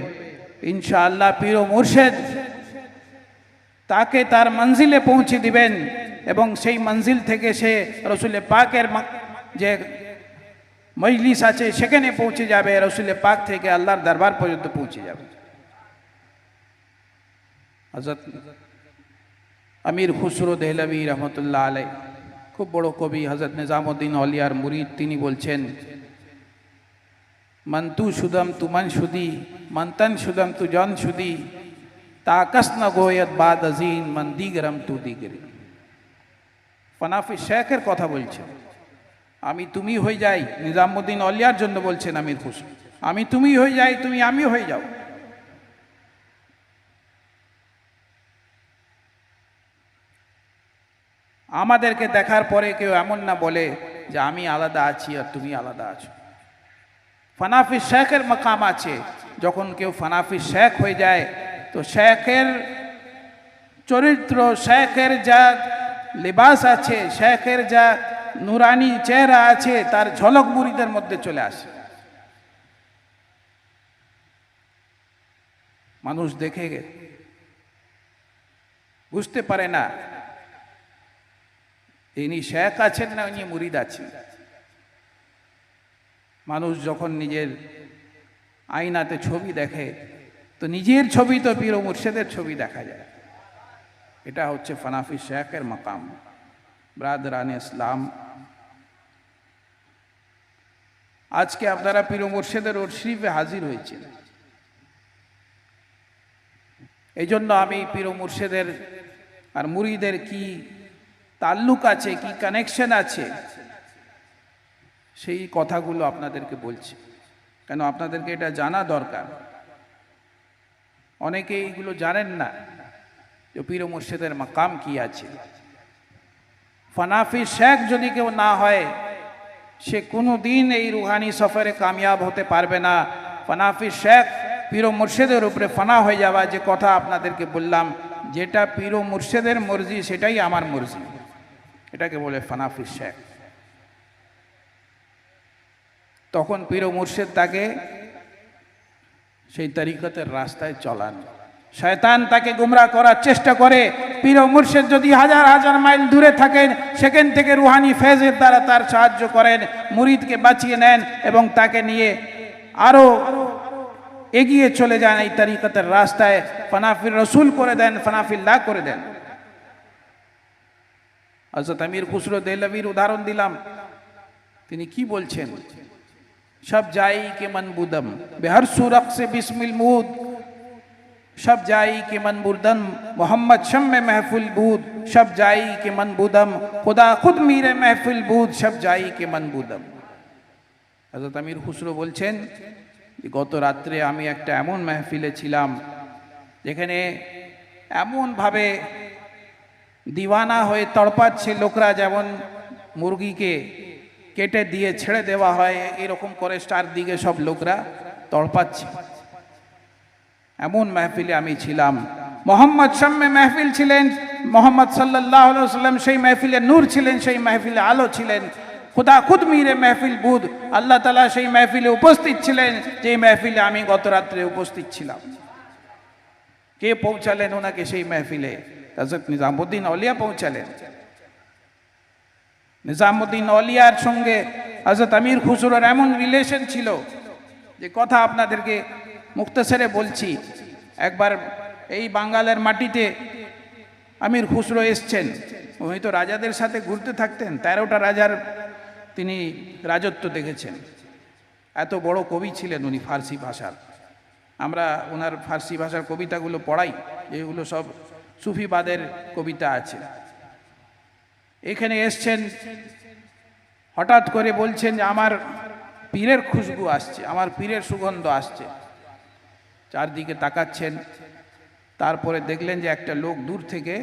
ইনশাআল্লাহ পীর ও মুর্শিদ তাকে তার মঞ্জিলে পৌঁছে দিবেন, এবং সেই মঞ্জিল থেকে সে রসুল পাকের যে মজলিস আছে সেখানে পৌঁছে যাবে, রসুল পাক থেকে আল্লাহর দরবার পর্যন্ত পৌঁছে যাবে। হযরত আমির খুসরো দেহলভী রহমতুল্লাহ আলাই, খুব বড় কবি, হযরত নিজামুদ্দিন আউলিয়ার মুরিদ, তিনি বলছেন, মন তু শুদম তু মন শুদি, মন তন শুদম তু জন শুদি, তাকস ন গোয়ত বাদ আজিন, মন দিগরম তু দিগরি। ফানাফি শেখের কথা বলছেন, আমি তুমি হয়ে যাই। নিজামুদ্দিন আউলিয়ার জন্য বলছেন আমির খুসরো, আমি তুমি হয়ে যাই, তুমি আমি হয়ে যাও। আমাদেরকে দেখার পরে কেউ এমন না বলে যে আমি আলাদা আছি আর তুমি আলাদা আছো। ফানাফি শেখের মাকাম আছে। যখন কেউ ফানাফি শেখ হয়ে যায়, তো শেখের চরিত্র, শেখের যা লিবাস আছে, শেখের যা নুরানি চেহারা আছে, তার ঝলক মুরিদের মধ্যে চলে আসে। মানুষ দেখে বুঝতে পারে না ইনি শেখ আছেন না ইনি মুরিদ আছেন। মানুষ যখন নিজের আয়নাতে ছবি দেখে, তো নিজের ছবি তো পীর ও মুর্শিদের ছবি দেখা যায়। এটা হচ্ছে ফানাফি শেখের মাকাম। ব্রাদারান ইসলাম, আজকে আপনারা পীর ও মুর্শিদের ওর শরীফে হাজির হয়েছেন। এই জন্য আমি পীর ও মুর্শিদের আর মুরিদের কি তাল্লুক আছে, কি কানেকশন আছে, সেই কথাগুলো আপনাদেরকে বলছি। কেন আপনাদেরকে এটা জানা দরকার। অনেকে এইগুলো জানেন না যে পীর ও মুর্শিদের মাকাম কি আছে। ফানাফি শেখ যদি কেউ না হয়, সে কোনো দিন এই রুহানি সফরে কামিয়াব হতে পারবে না। ফানাফি শেখ পীর ও মুর্শিদের উপরে ফানা হয়ে যাওয়া, যে কথা আপনাদেরকে বললাম, যেটা পীর ও মুর্শিদের মর্জি সেটাই আমার মর্জি, এটাকে বলে ফানাফি শেখ। তখন পীর ও মুর্শিদ তাকে সেই তরিকতের রাস্তায় চলান। শয়তান তাকে গুমরাহ করার চেষ্টা করে। পীর ও মুর্শিদ যদি হাজার হাজার মাইল দূরে থাকেন, সেখান থেকে রুহানি ফেজের দ্বারা তার সাহায্য করেন, মুরিদকে বাঁচিয়ে নেন এবং তাকে নিয়ে আরো এগিয়ে চলে যান এই তরিকতের রাস্তায়, ফানাফির রসুল করে দেন, ফানাফিল্লাহ করে দেন। হযরত আমির খুসরো দেহলভীর উদাহরণ দিলাম। তিনি কি বলছেন, সব যাই কে মনবুদম বেহর সুরক সে বিসমিল মুদ, সব যাই কে মনবুদম মোহাম্মদ শম্মে महफिल বুদ, সব যাই কে মনবুদম খুদা খুদ মীরে महफिल বুদ, সব যাই কে মনবুদম। হযরত আমির খুসরো বলছেন যে গত রাত্রে আমি একটা এমন মেহফিলে ছিলাম যেখানে এমনভাবে দিওয়ানা হয়ে তড়পাচ্ছে লোকরা, যেমন মুরগিকে কেটে দিয়ে ছেড়ে দেওয়া হয় এরকম করে চারদিকে সব লোকরা তড়পাচ্ছে। এমন মেহফিলে আমি ছিলাম। মোহাম্মদ সামনে মেহফিল ছিলেন, মোহাম্মদ সাল্লাল্লাহু আলাইহি ওয়াসাল্লাম সেই মেহফিলে নূর ছিলেন, সেই মেহফিলে আলো ছিলেন। খুদা খুদ মিরে মেহফিল বুধ, আল্লাহ তাআলা সেই মেহফিলে উপস্থিত ছিলেন যেই মেহফিলে আমি গত রাত্রে উপস্থিত ছিলাম। কে পৌঁছালেন ওনাকে সেই মেহফিলে? হযরত নিজামুদ্দিন আউলিয়া পৌঁছালেন। নিজামুদ্দিন আউলিয়ার সঙ্গে হযরত আমির খুসরোর এমন রিলেশন ছিল যে কথা আপনাদেরকে মুখতাসারে বলছি। একবার এই বাঙ্গালের মাটিতে আমির খুসরো এসছেন। উনি তো রাজাদের সাথে ঘুরতে থাকতেন, 13টা রাজার তিনি রাজত্ব দেখেছেন। এত বড় কবি ছিলেন উনি ফার্সি ভাষার। আমরা ওনার ফার্সি ভাষার কবিতাগুলো পড়াই, যেগুলো সব সুফিবাদের কবিতা আছে। এখানে এসছেন, হঠাৎ করে বলছেন যে আমার পীরের খুশবু আসছে, আমার পীরের সুগন্ধ আসছে। চারদিকে তাকাচ্ছেন, তারপরে দেখলেন যে একটা লোক দূর থেকে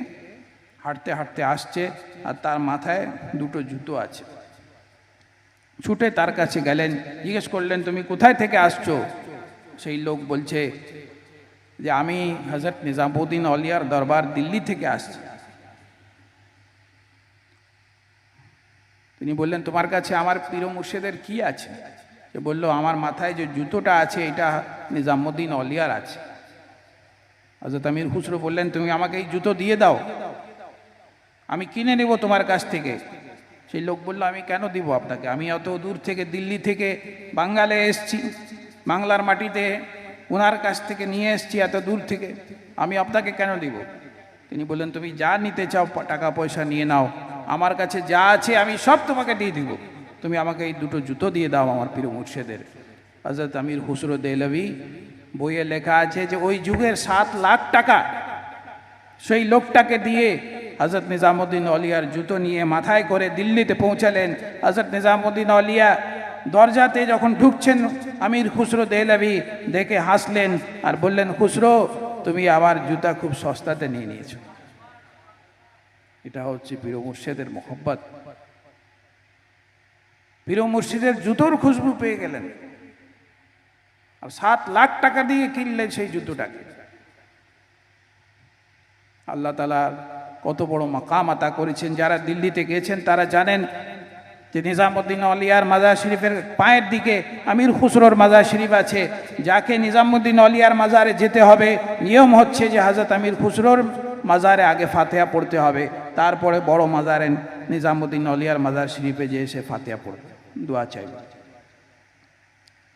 হাঁটতে হাঁটতে আসছে আর তার মাথায় দুটো জুতো আছে। ছুটে তার কাছে গেলেন, জিজ্ঞেস করলেন তুমি কোথায় থেকে আসছো? সেই লোক বলছে যে আমি হযরত নিজামুদ্দিন আউলিয়ার দরবার দিল্লি থেকে আসছি। তিনি বললেন তোমার কাছে আমার পীর মুর্শিদের কি আছে? সে বলল আমার মাথায় যে জুতোটা আছে এটা নিজামুদ্দিন আউলিয়ার আছে। হযরত আমির খুসরো বললেন তুমি আমাকে এই জুতো দিয়ে দাও, আমি কিনে নেব তোমার কাছ থেকে। সেই লোক বলল আমি কেন দিব আপনাকে, আমি অত দূর থেকে দিল্লি থেকে বাঙ্গালে এসছি, বাংলার মাটিতে ওনার কাছ থেকে নিয়ে এসছি এত দূর থেকে, আমি আপনাকে কেন দিব? তিনি বললেন তুমি যা নিতে চাও টাকা পয়সা নিয়ে নাও, আমার কাছে যা আছে আমি সব তোমাকে দিয়ে দিব, তুমি আমাকে এই দুটো জুতো দিয়ে দাও আমার পীর মুর্শিদের। হযরত আমির খুসরো দেহলভি বইয়ে লেখা আছে যে ওই যুগের 7 লাখ টাকা সেই লোকটাকে দিয়ে হযরত নিজামুদ্দিন আউলিয়ার জুতো নিয়ে মাথায় করে দিল্লিতে পৌঁছালেন। হযরত নিজামুদ্দিন আউলিয়া দরজাতে যখন ঢুকছেন আমির খুসরো দেহলভি দেখে হাসলেন আর বললেন খুসরো তুমি আবার জুতা খুব সস্তাতে নিয়ে নিয়েছো। এটা হচ্ছে পীর মুর্শিদের মোহব্বত। পীর মুর্শিদের জুতোর খুশবু পেয়ে গেলেন আর 7 লাখ টাকা দিয়ে কিনলেন সেই জুতোটাকে। আল্লাহ তাআলা কত বড় মাকাম আতা করেছেন। যারা দিল্লিতে গেছেন তারা জানেন যে নিজামুদ্দিন আউলিয়ার মাজার শরীফের পায়ের দিকে আমির খুসরোর মাজার শরীফ আছে। যাকে নিজামুদ্দিন আউলিয়ার মাজারে যেতে হবে নিয়ম হচ্ছে যে হযরত আমির খুসরোর মাজারে আগে ফাতিহা পড়তে হবে, তারপরে বড় মাজারে নিজামুদ্দিন আউলিয়ার মাজার শরীফে যে এসে ফাতিহা পড়বে, দোয়া চাইবে।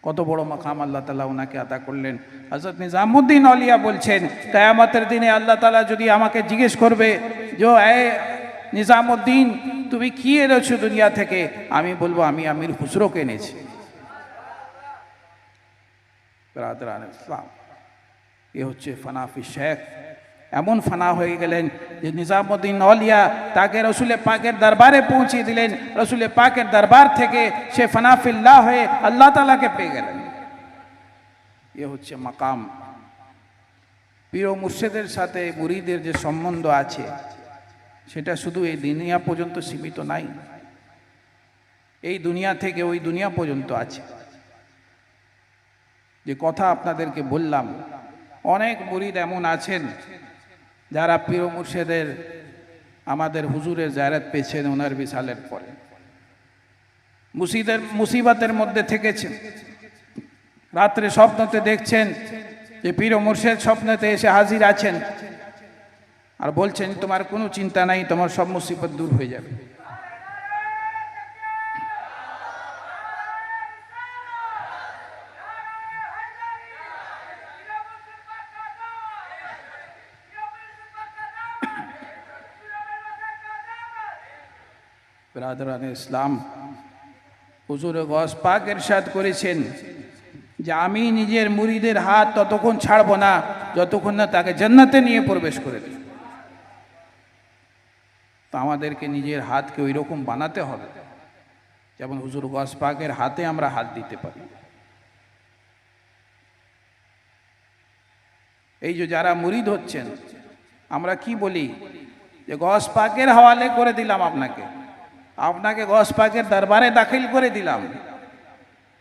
কত বড় মাকাম আল্লাহ তাআলা ওনাকে আতা করলেন। হযরত নিজামুদ্দিন আউলিয়া বলছেন কিয়ামতের দিনে আল্লাহ তাআলা যদি আমাকে জিজ্ঞেস করবে যে এ নিজামুদ্দিন তুমি কি এনেছো দুনিয়া থেকে, আমি বলবো আমি আমির খুসরোকে এনেছি। ব্রাদারান ইসলাম, এ হচ্ছে ফানাফি শেখ। এমন ফানা হয়ে গেলেন যে নিজামুদ্দিন আউলিয়া তাকে রসুলের পাকের দরবারে পৌঁছে দিলেন। রসুলের পাকের দরবার থেকে সে ফানাফিল্লাহ হয়ে আল্লাহ তাআলাকে পেয়ে গেলেন। এ হচ্ছে মাকাম। পীর মুর্শিদের সাথে মুরিদের যে সম্বন্ধ আছে সেটা শুধু এই দুনিয়া পর্যন্ত সীমিত নাই, এই দুনিয়া থেকে ওই দুনিয়া পর্যন্ত আছে। যে কথা আপনাদেরকে বললাম, অনেক মুরিদ এমন আছেন যারা পীর মুর্শিদের আমাদের হুজুরের জিয়ারত পেয়েছেন ওনার বিসালের পরে, মুসিবতের মধ্যে থেকেছেন। রাত্রে স্বপ্নতে দেখছেন যে পীর মুর্শিদ স্বপ্নতে এসে হাজির আছেন আর বলছেন তোমার কোনো চিন্তা নাই, তোমার সব মুসিবত দূর হয়ে যাবে। ব্রাদারান ইসলাম, হুজুর গস পাক ইরশাদ করেছেন যে আমি নিজের মুরিদের হাত ততক্ষণ ছাড়ব না যতক্ষণ না তাকে জান্নাতে নিয়ে প্রবেশ করে দিই। তো আমাদেরকে নিজের হাতকে ওই রকম বানাতে হবে যেমন হুজুর গস পাকের হাতে আমরা হাত দিতে পারি। এই যে যারা মুরিদ হচ্ছেন, আমরা কি বলি যে গস পাকের হাওয়ালে করে দিলাম আপনাকে, আপনাকে গস পাকের দরবারে দাখিল করে দিলাম।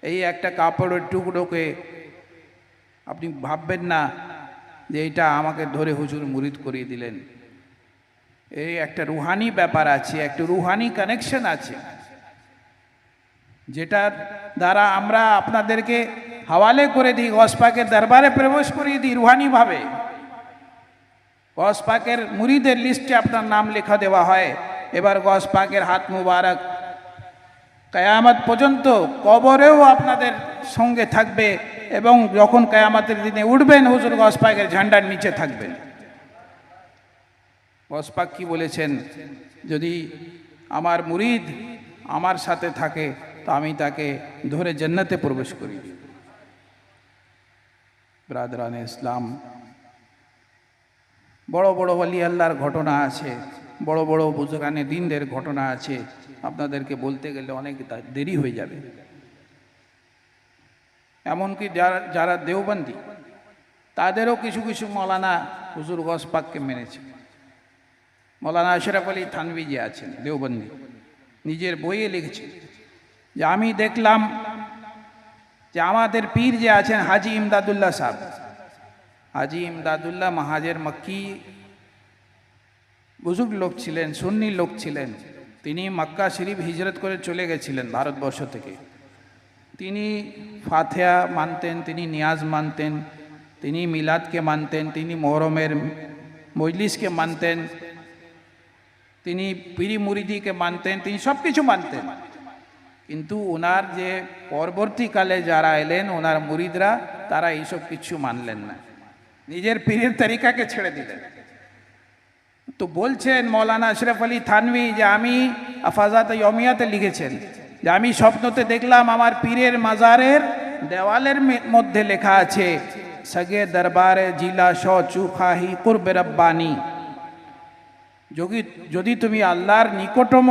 এই একটা কাপড়ের টুকরোকে আপনি ভাববেন না যে এটা আমাকে ধরে হুজুর মুরিদ করিয়ে দিলেন। এই একটা রুহানি ব্যাপার আছে, একটা রুহানি কানেকশন আছে, যেটা দ্বারা আমরা আপনাদেরকে হাওয়ালে করে দিই, গস পাকের দরবারে প্রবেশ করিয়ে দিই রুহানিভাবে। গস পাকের মুরিদের লিস্টে আপনার নাম লেখা দেওয়া হয়। এবার গস পাকের হাত মুবারক কিয়ামত পর্যন্ত কবরেও আপনাদের সঙ্গে থাকবে, এবং যখন কিয়ামতের দিনে উঠবেন হুজুর গস পাকের ঝান্ডার নিচে থাকবেন। গস পাক কি বলেছেন, যদি আমার মুরিদ আমার সাথে থাকে তো আমি তাকে ধরে জান্নাতে প্রবেশ করি। ব্রাদরানে ইসলাম, বড় বড় ওলি আল্লাহর ঘটনা আছে, বড় বড় বুজুর্গানে দ্বীনের ঘটনা আছে, আপনাদেরকে বলতে গেলে অনেক দেরি হয়ে যাবে। এমনকি যারা দেওবন্দি, তাদেরও কিছু কিছু মৌলানা হুজুর গস পাককে মেনেছে। মৌলানা আশরাফ আলী থানভী যে আছেন দেওবন্দি, নিজের বইয়ে লিখেছেন যে আমি দেখলাম যে আমাদের পীর যে আছেন হাজি ইমদাদুল্লাহ সাহেব, হাজি ইমদাদুল্লাহ মাহাজের মক্কি বুজুর্গ লোক ছিলেন, সুন্নি লোক ছিলেন। তিনি মক্কা শরীফ হিজরত করে চলে গেছিলেন ভারতবর্ষ থেকে। তিনি ফাতিহা মানতেন, তিনি নিয়াজ মানতেন, তিনি মিলাদকে মানতেন, তিনি মুহররমের মজলিসকে মানতেন, তিনি পীরি মুরিদিকে মানতেন, তিনি সব কিছু মানতেন। কিন্তু ওনার যে পরবর্তীকালে যারা এলেন ওনার মুরিদরা, তারা এইসব কিছু মানলেন না, নিজের পীরের তরিকাকে ছেড়ে দিলেন। তো বলছেন মৌলানা আশরাফ আলী থানভী যে আমি আফাজাত ইয়মিয়াতে লিখেছেন যে আমি স্বপ্নতে দেখলাম আমার পীরের মাজারের দেওয়ালের মধ্যে লেখা আছে সগে দরবারে জিলা শ চুখাহি কুরবে রব্বানি। যদি তুমি আল্লাহর নিকটম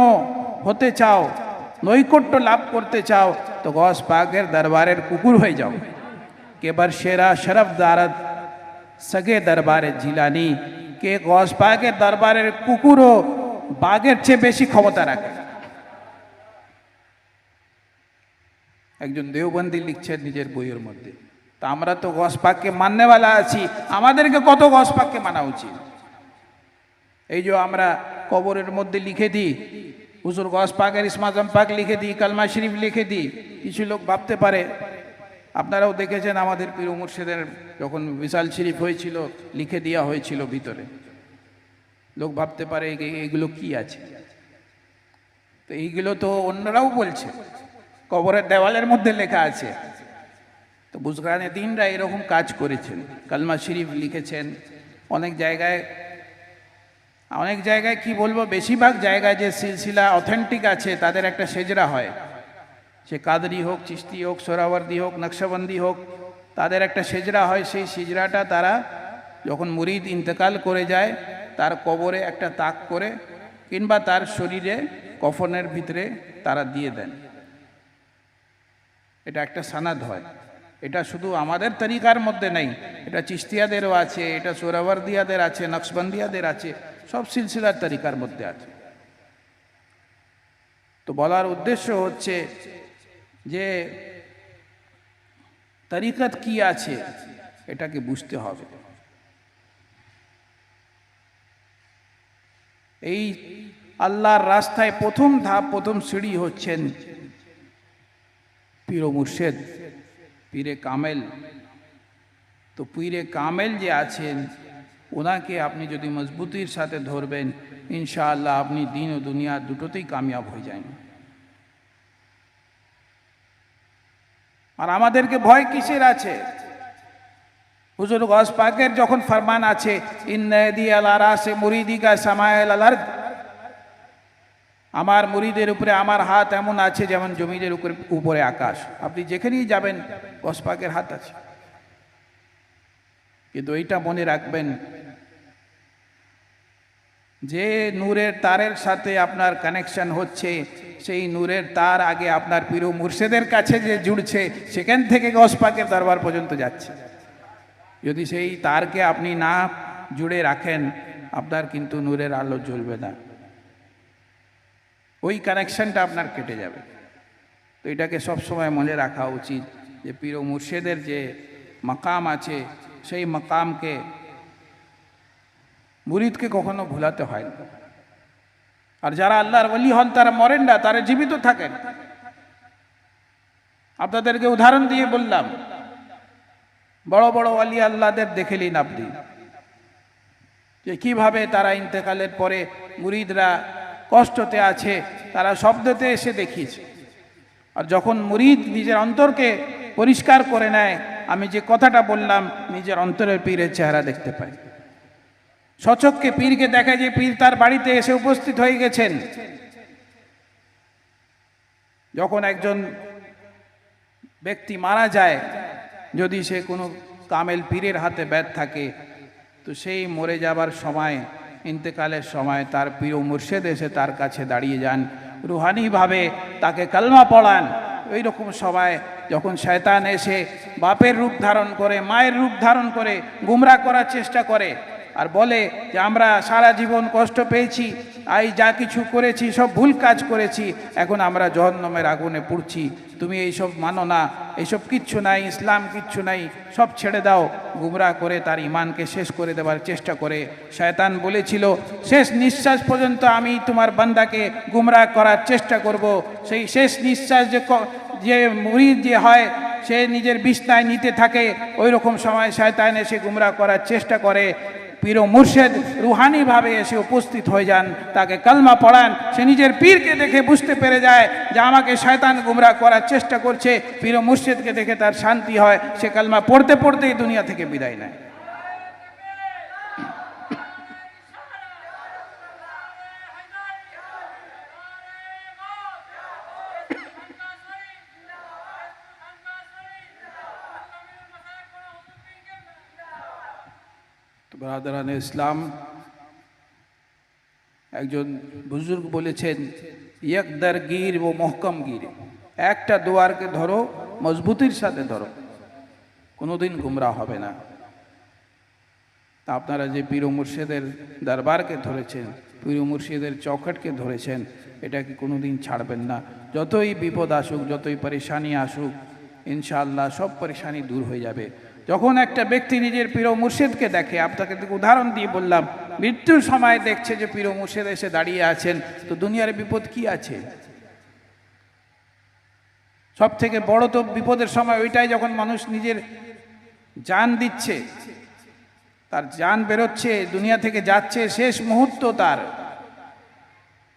হতে চাও, নৈকট্য লাভ করতে চাও, তো গস পাকের দরবারের কুকুর হয়ে যাও। কেবর শেরা শরফ দারদ সগে দরবারে জিলানি, কে গস পাকের দরবারের কুকুরও বাঘের চেয়ে বেশি ক্ষমতা রাখে। একজন দেওবন্দি লিখছেন নিজের বইয়ের মধ্যে। তা আমরা তো গস পাককে মাননেওয়ালা আছি, আমাদেরকে কত গস পাককে মানা উচিত। এই যে আমরা কবরের মধ্যে লিখে দিই হুজুর গস পাকের ইসমাজম পাক লিখে দিই, কালমা শরীফ লিখে দিই, কিছু লোক ভাবতে পারে, আপনারাও দেখেছেন আমাদের পীর মুর্শিদের যখন বিশাল শরীফ হয়েছিল লিখে দেওয়া হয়েছিল ভিতরে, লোক ভাবতে পারে এইগুলো কি আছে। তো এইগুলো তো অন্যরাও বলছে কবরের দেওয়ালের মধ্যে লেখা আছে। তো বুজুর্গানে দ্বীনরা এরকম কাজ করেছেন, কালমা শরীফ লিখেছেন। অনেক জায়গায় কি বলবো, বেশিরভাগ জায়গায় যে সিলসিলা অথেন্টিক আছে তাদের একটা সেজরা হয়, সে কাদরি হোক, চিশতি হোক, সোহরাওয়ার্দী হোক, নকশবন্দি হোক, তাদের একটা সেজরা হয়। সেই সেজরাটা তারা যখন মুরিদ ইন্তেকাল করে যায় তার কবরে একটা তাক করে কিংবা তার শরীরে কফনের ভিতরে তারা দিয়ে দেন। এটা একটা সানাদ হয়। এটা শুধু আমাদের তরিকার মধ্যে নেই, এটা চিশতিয়াদেরও আছে, এটা সোহরাওয়ার্দিয়াদের আছে, নকশবন্দিয়াদের আছে, সব সিলসিলার তরিকার মধ্যে আছে। তো বলার উদ্দেশ্য হচ্ছে যে তরিকত কি আছে এটাকে বুঝতে হবে। এই আল্লাহর রাস্তায় প্রথম ধাপ, প্রথম সিঁড়ি হচ্ছেন পীর ও মুর্শেদ, পীরে কামেল। তো পীরে কামেল যে আছেন ওনাকে আপনি যদি মজবুতির সাথে ধরবেন, ইনশাআল্লাহ আপনি দিন ও দুনিয়া দুটোতেই কামিয়াব হয়ে যান। আর আমাদেরকে ভয় কিসের আছে? হুজুর গস পাকের যখন ফরমান আছে ইন্নাদি আলা রাসে মুরিদি কা সামাইল আল আরদ, আমার মুরিদের উপরে আমার হাত এমন আছে যেমন জমিনের উপরে আকাশ। আপনি যেখানেই যাবেন গস পাকের হাত আছে। কিন্তু এইটা মনে রাখবেন যে নূরের তারের সাথে আপনার কানেকশন হচ্ছে, সেই নূরের তার আগে আপনার পীর ও মুর্শেদের কাছে যে জুড়ছে, সেখান থেকে গস পাকের দরবার পর্যন্ত যাচ্ছে। যদি সেই তারকে আপনি না জুড়ে রাখেন, আপনার কিন্তু নূরের আলো জ্বলবে না, ওই কানেকশনটা আপনার কেটে যাবে। তো এটাকে সবসময় মনে রাখা উচিত যে পীর ও মুর্শেদের যে মাকাম আছে, সেই মাকামকে মুরিদকে কখনো ভুলাতে হয় না। আর যারা আল্লাহর ওলি হন তারা মরেন না, তারা জীবিত থাকেন। আপনাদেরকে উদাহরণ দিয়ে বললাম, বড় বড় ওলি আল্লাহদের দেখে নিন আপনি, যে কিভাবে তারা ইন্তেকালের পরে মুরিদরা কষ্টতে আছে, তারা শব্দতে এসে দেখিয়েছে। আর যখন মুরিদ নিজের অন্তরকে পরিষ্কার করে নেয়, আমি যে কথাটা বললাম, নিজের অন্তরের পীরের চেহারা দেখতে পাই। সচক্ষে পীরকে দেখা যে পীর তার বাড়িতে এসে উপস্থিত হয়ে গেছেন। যখন একজন ব্যক্তি মারা যায়, যদি সে কোনো কামেল পীরের হাতে ব্যাধ থাকে, তো সেই মরে যাবার সময়, ইন্তেকালের সময় তার পীর ও মুর্শেদ এসে তার কাছে দাঁড়িয়ে যান, রুহানিভাবে তাকে কালমা পড়ান। ওই রকম সময় যখন শয়তান এসে বাপের রূপ ধারণ করে, মায়ের রূপ ধারণ করে গুমরাহ করার চেষ্টা করে, আর বলে যে আমরা সারা জীবন কষ্ট পেয়েছি, যা কিছু করেছি সব ভুল কাজ করেছি, এখন আমরা জাহান্নামের আগুনে পুড়ছি, তুমি এইসব মানো না, এইসব কিচ্ছু নাই, ইসলাম কিচ্ছু নাই, সব ছেড়ে দাও। গুমরাহ করে তার ইমানকে শেষ করে দেওয়ার চেষ্টা করে। শয়তান বলেছিল, শেষ নিঃশ্বাস পর্যন্ত আমি তোমার বান্দাকে গুমরাহ করার চেষ্টা করব। সেই শেষ নিঃশ্বাস যে মুরিদ যে হয়, সে নিজের বিছনায় নিতে থাকে, ওই রকম সময় শয়তান এসে গুমরাহ করার চেষ্টা করে। পীর ও মুর্শেদ রুহানিভাবে এসে উপস্থিত হয়ে যান, তাকে কালমা পড়ান। সে নিজের পীরকে দেখে বুঝতে পেরে যায় যে আমাকে শয়তান গুমরাহ করার চেষ্টা করছে। পীর ও মুর্শেদকে দেখে তার শান্তি হয়, সে কালমা পড়তে পড়তেই দুনিয়া থেকে বিদায় নেয়। ব্রাদারানে ইসলাম, একজন বুজুর্গ বলেছেন, একদার গির ও মহকম গির, একটা দুয়ারকে ধরো, মজবুতির সাথে ধরো, কোনোদিন গুমরাহ হবে না। তা আপনারা যে পীর ও মুর্শেদের দরবারকে ধরেছেন, পীর ও মুর্শেদের চৌখটকে ধরেছেন, এটাকে কোনোদিন ছাড়বেন না। যতই বিপদ আসুক, যতই পরেশানি আসুক, ইনশাআল্লাহ সব পরেশানি দূর হয়ে যাবে। যখন একটা ব্যক্তি নিজের পীর ও মুর্শেদকে দেখে, আপনাকে উদাহরণ দিয়ে বললাম, মৃত্যুর সময় দেখছে যে পীর ও মুর্শেদ এসে দাঁড়িয়ে আছেন, তো দুনিয়ার বিপদ কি আছে? সব থেকে বড় তো বিপদের সময় ওইটাই, যখন মানুষ নিজের জান দিচ্ছে, তার জান বেরোচ্ছে, দুনিয়া থেকে যাচ্ছে, শেষ মুহূর্ত তার,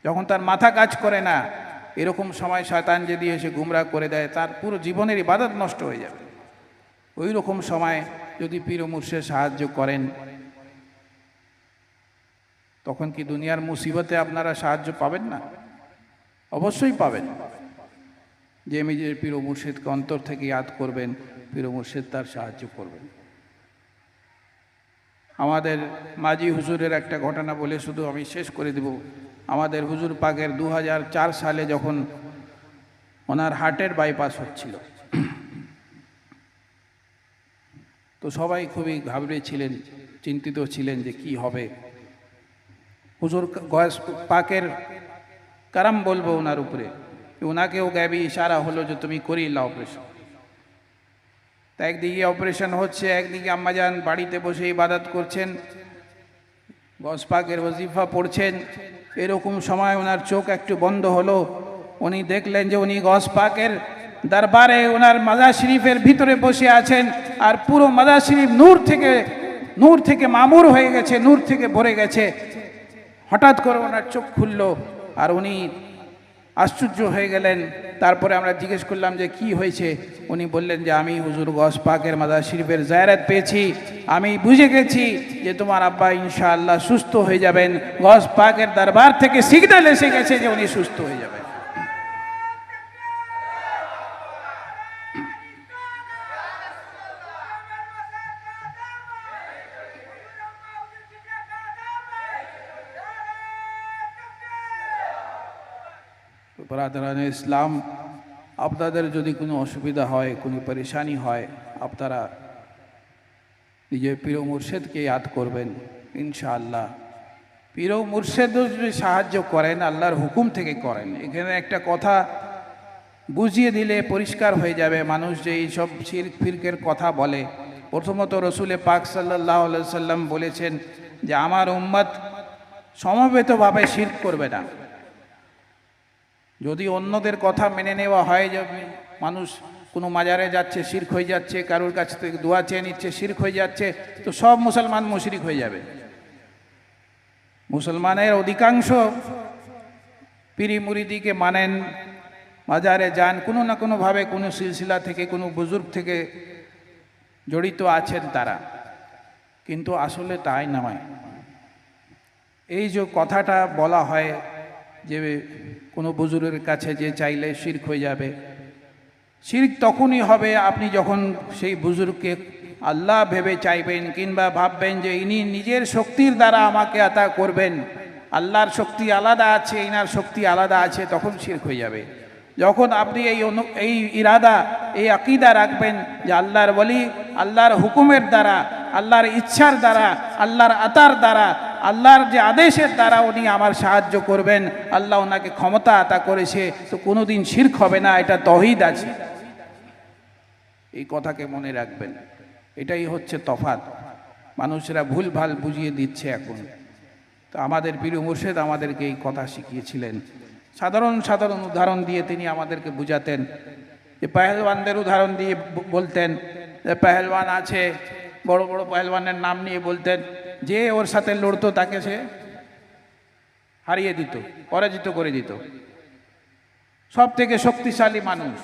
যখন তার মাথা কাজ করে না, এরকম সময় শয়তান যদি এসে গুমরাহ করে দেয়, তার পুরো জীবনের ইবাদত নষ্ট হয়ে যাবে। ওই রকম সময় যদি পীর ও মুর্শেদ সাহায্য করেন, তখন কি দুনিয়ার মুসিবতে আপনারা সাহায্য পাবেন না? অবশ্যই পাবেন। যে নিজের পীর ও মুর্শেদকে অন্তর থেকে ইয়াদ করবেন, পীর ও মুর্শেদ তার সাহায্য করবেন। আমাদের মাঝি হুজুরের একটা ঘটনা বলে শুধু আমি শেষ করে দেব। আমাদের হুজুর পাকের 2004 সালে যখন ওনার হার্টের বাইপাস হচ্ছিল, তো সবাই খুবই ঘাবড়েছিলেন, চিন্তিত ছিলেন যে কি হবে। হুজুর গয়েস পাকের কারাম বলবো ওনার উপরে, ওনাকেও গায়েবী ইশারা হলো যে তুমি করিয়ে নাও অপারেশন। তা একদিকে অপারেশন হচ্ছে, একদিকে আম্মাজান বাড়িতে বসে ইবাদত করছেন, গস পাকের ওজিফা পড়ছেন। এরকম সময় ওনার চোখ একটু বন্ধ হলো, উনি দেখলেন যে উনি গস পাকের দরবারে ওনার মাজার শরীফের ভিতরে বসে আছেন, আর পুরো মাজার শরীফ নূর থেকে মামুর হয়ে গেছে, নূর থেকে ভরে গেছে। হঠাৎ করে ওনার চোখ খুলল, আর উনি আশ্চর্য হয়ে গেলেন। তারপরে আমরা জিজ্ঞেস করলাম যে কি হয়েছে। উনি বললেন যে আমি হুজুর গস পাকের মাজার শরীফের জিয়ারত পেয়েছি, আমি বুঝে গেছি যে তোমার আব্বা ইনশাআল্লাহ সুস্থ হয়ে যাবেন। গস পাকের দরবার থেকে সিগন্যাল এসে গেছে যে উনি সুস্থ হয়ে যাবেন। তো ব্রাদারানে ইসলাম, আপনাদের যদি কোনো অসুবিধা হয়, কোনো পরেশানি হয়, আপনারা নিজের প্রিয় মুর্শেদকে ইয়াদ করবেন। ইনশাআল্লাহ পীর ও মুর্শেদও যদি সাহায্য করেন, আল্লাহর হুকুম থেকে করেন। এখানে একটা কথা বুঝিয়ে দিলে পরিষ্কার হয়ে যাবে। মানুষ যে এইসব শিরক ফিরকের কথা বলে, প্রথমত রসুলে পাক সাল্লাল্লাহু আলাইহি সাল্লাম বলেছেন যে আমার উম্মত সমবেতভাবে শিরক করবে না। যদি অন্যদের কথা মেনে নেওয়া হয়, যে মানুষ কোনো মাজারে যাচ্ছে শিরক হয়ে যাচ্ছে, কারোর কাছ থেকে দোয়া চেয়ে নিচ্ছে শিরক হয়ে যাচ্ছে, তো সব মুসলমান মুশরিক হয়ে যাবে। মুসলমানের অধিকাংশ পীরি মুরিদিকে মানেন, মাজারে যান, কোনো না কোনোভাবে কোনো সিলসিলা থেকে, কোনো বুজুর্গ থেকে জড়িত আছেন তারা, কিন্তু আসলে তাই নয়। এই যে কথাটা বলা হয় যে কোনো বুজুর্গের কাছে যে চাইলে শিরক হয়ে যাবে, শিরক তখনই হবে আপনি যখন সেই বুজুর্গকে আল্লাহ ভেবে চাইবেন, কিংবা ভাববেন যে ইনি নিজের শক্তির দ্বারা আমাকে আতা করবেন। আল্লাহর শক্তি আলাদা আছে, ইনার শক্তি আলাদা আছে, তখন শিরক হয়ে যাবে। যখন আপনি এই ইরাদা, এই আকীদা রাখবেন যে আল্লাহর ওলি আল্লাহর হুকুমের দ্বারা, আল্লাহর ইচ্ছার দ্বারা, আল্লাহর আতার দ্বারা, আল্লাহর যে আদেশের দ্বারা উনি আমার সাহায্য করবেন, আল্লাহ ওনাকে ক্ষমতা আতা করেছে, তো কোনোদিন শিরক হবে না। এটা তৌহিদ আছে, এই কথাকে মনে রাখবেন। এটাই হচ্ছে তফাৎ। মানুষেরা ভুলভাল বুঝিয়ে দিচ্ছে এখন। তো আমাদের পীর মুর্শেদ আমাদেরকে এই কথা শিখিয়েছিলেন। সাধারণ সাধারণ উদাহরণ দিয়ে তিনি আমাদেরকে বুঝাতেন। যে পেহেলওয়ানদের উদাহরণ দিয়ে বলতেন যে পেহেলওয়ান আছে, বড় বড় পেহেলওয়ানের নাম নিয়ে বলতেন, যে ওর সাথে লড়তো তাকে সে হারিয়ে দিত, পরাজিত করে দিত। সব থেকে শক্তিশালী মানুষ।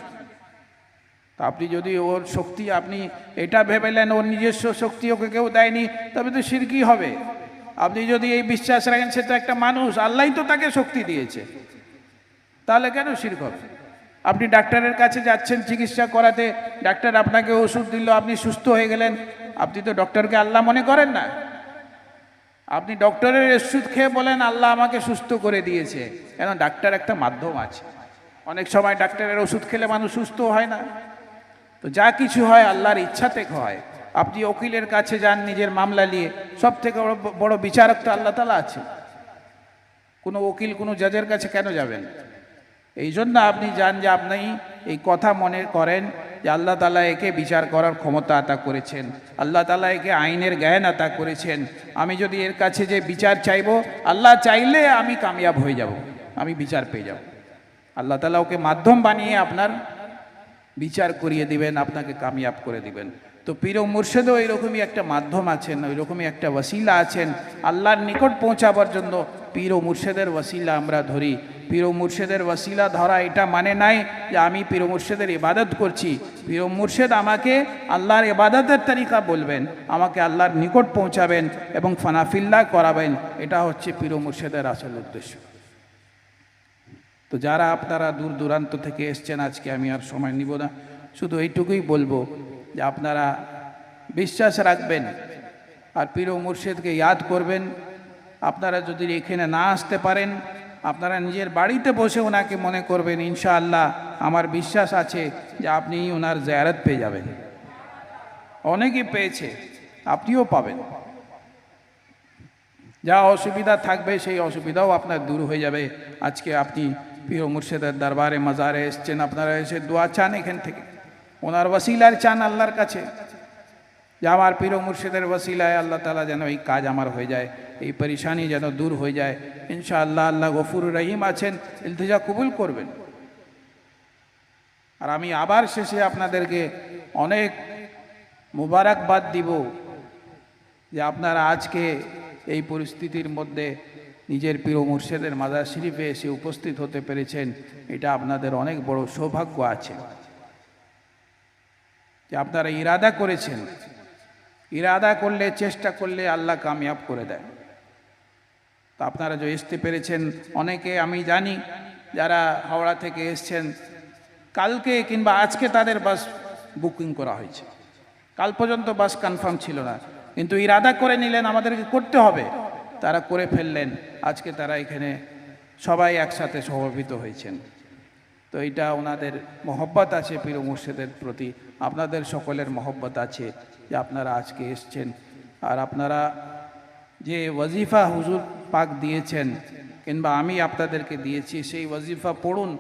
তা আপনি যদি ওর শক্তি, আপনি এটা ভেবেলেন ওর নিজস্ব শক্তি ওকে কেউ দেয়নি, তবে তো শিরকি হবে। আপনি যদি এই বিশ্বাস রাখেন সে তো একটা মানুষ, আল্লাহই তো তাকে শক্তি দিয়েছে, তাহলে কেন শিরক হবে? আপনি ডাক্তারের কাছে যাচ্ছেন চিকিৎসা করাতে, ডাক্তার আপনাকে ওষুধ দিল, আপনি সুস্থ হয়ে গেলেন, আপনি তো ডক্টরকে আল্লাহ মনে করেন না। আপনি ডক্টরের ওষুধ খেয়ে বলেন আল্লাহ আমাকে সুস্থ করে দিয়েছে, কেন? ডাক্তার একটা মাধ্যম আছে। অনেক সময় ডাক্তারের ওষুধ খেলে মানুষ সুস্থ হয় না। তো যা কিছু হয় আল্লাহর ইচ্ছা থেকে হয়। আপনি উকিলের কাছে যান নিজের মামলা নিয়ে, সব থেকে বড় বিচারক তো আল্লাহ তাআলা আছে। কোনো উকিল কোনো জাজের কাছে কেন যাবেন? এই জন্য আপনি যান যে আপনি এই কথা মনে করেন যে আল্লাহ তাআলা একে বিচার করার ক্ষমতা আতা করেছেন, আল্লাহ তাআলা একে আইনের জ্ঞান আতা করেছেন। আমি যদি এর কাছে যে বিচার চাইবো, আল্লাহ চাইলে আমি কামিয়াব হয়ে যাব, আমি বিচার পেয়ে যাব। আল্লাহ তাআলা ওকে মাধ্যম বানিয়ে আপনার বিচার করিয়ে দিবেন, আপনাকে কামিয়াব করে দিবেন। তো পীর ও মুর্শেদও এরকমই একটা মাধ্যম আছেন, ওইরকমই একটা ওসিলা আছেন আল্লাহর নিকট পৌঁছাবার জন্য। পীর ও মুর্শেদের ওসিলা আমরা ধরি। পীর ও মুর্শেদের ওসিলা ধরা এটা মানে নাই যে আমি পীর ও মুর্শেদের ইবাদত করছি। পীর ও মুর্শেদ আমাকে আল্লাহর ইবাদতের তরিকা বলবেন, আমাকে আল্লাহর নিকট পৌঁছাবেন এবং ফানাফিল্লাহ করাবেন। এটা হচ্ছে পীর ও মুর্শেদের আসল উদ্দেশ্য। তো যারা আপনারা দূর দূরান্ত থেকে এসছেন, আজকে আমি আর সময় নিব না, শুধু এইটুকুই বলবো যে আপনারা বিশ্বাস রাখবেন আর পীর ও মুর্শেদকে ইয়াদ করবেন। আপনারা যদি এখানে না আসতে পারেন, আপনারা নিজের বাড়িতে বসে ওনাকে মনে করবেন, ইনশাআল্লাহ আমার বিশ্বাস আছে যে আপনি ওনার জিয়ারত পেয়ে যাবেন। অনেকেই পেয়েছে, আপনিও পাবেন। যা অসুবিধা থাকবে সেই অসুবিধাও আপনার দূর হয়ে যাবে। আজকে আপনি পীর ও মুর্শেদের দরবারে মাজারে এসছেন, আপনারা এসে দোয়া চান এখান থেকে, ওনার ওসিলার চান আল্লাহর কাছে যে আমার পীর ও মুর্শেদের ওসিলায় আল্লাহ তাআলা যেন এই কাজ আমার হয়ে যায়, এই পরেশানি যেন দূর হয়ে যায়। ইনশাআল্লাহ আল্লাহ গফুর রহিম আছেন, ইলতিজা কবুল করবেন। আর আমি আবার শেষে আপনাদেরকে অনেক মুবারকবাদ দিব যে আপনারা আজকে এই পরিস্থিতির মধ্যে নিজের পীর ও মুর্শেদের মাজার শরীফে এসে উপস্থিত হতে পেরেছেন। এটা আপনাদের অনেক বড় সৌভাগ্য আছে যে আপনারা ইরাদা করেছেন। ইরাদা করলে, চেষ্টা করলে আল্লাহ কামিয়াব করে দেয়। তো আপনারা যে আসতে পেরেছেন, অনেকে আমি জানি যারা হাওড়া থেকে এসছেন, কালকে কিংবা আজকে তাদের বাস বুকিং করা হয়েছে, কাল পর্যন্ত বাস কনফার্ম ছিল না, কিন্তু ইরাদা করে নিলেন আমাদেরকে করতে হবে, তারা করে ফেললেন। আজকে তারা এখানে সবাই একসাথে সমবেত হয়েছেন। তো এটা ওনাদের মহব্বত আছে পীর মুর্শিদের প্রতি, আপনাদের সকলের মহব্বত আছে যে আপনারা আজকে এসছেন। আর আপনারা যে ওয়াজিফা হুজুর পাক দিয়েছেন কিংবা আমি আপনাদেরকে দিয়েছি, সেই ওয়াজিফা পড়ুন।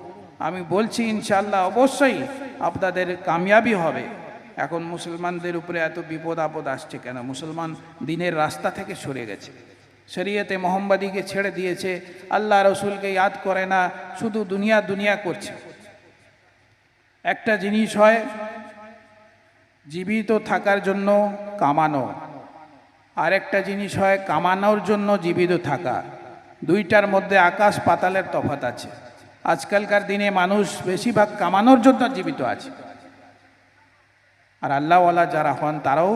আমি বলছি ইনশাআল্লাহ অবশ্যই আপনাদের কামিয়াবি হবে। এখন মুসলমানদের উপরে এত বিপদ আপদ আসছে কেন? মুসলমান দিনের রাস্তা থেকে সরে গেছে, শরীয়তে মোহাম্মদীকে ছেড়ে দিয়েছে, আল্লাহ রসুলকে ইয়াদ করে না, শুধু দুনিয়া দুনিয়া করছে। একটা জিনিস হয় জীবিত থাকার জন্য কামানো, আর একটা জিনিস হয় কামানোর জন্য জীবিত থাকা। দুইটার মধ্যে আকাশ পাতালের তফাৎ আছে। আজকালকার দিনে মানুষ বেশিরভাগ কামানোর জন্য জীবিত আছে, আর আল্লাহওয়ালা যারা হন তারাও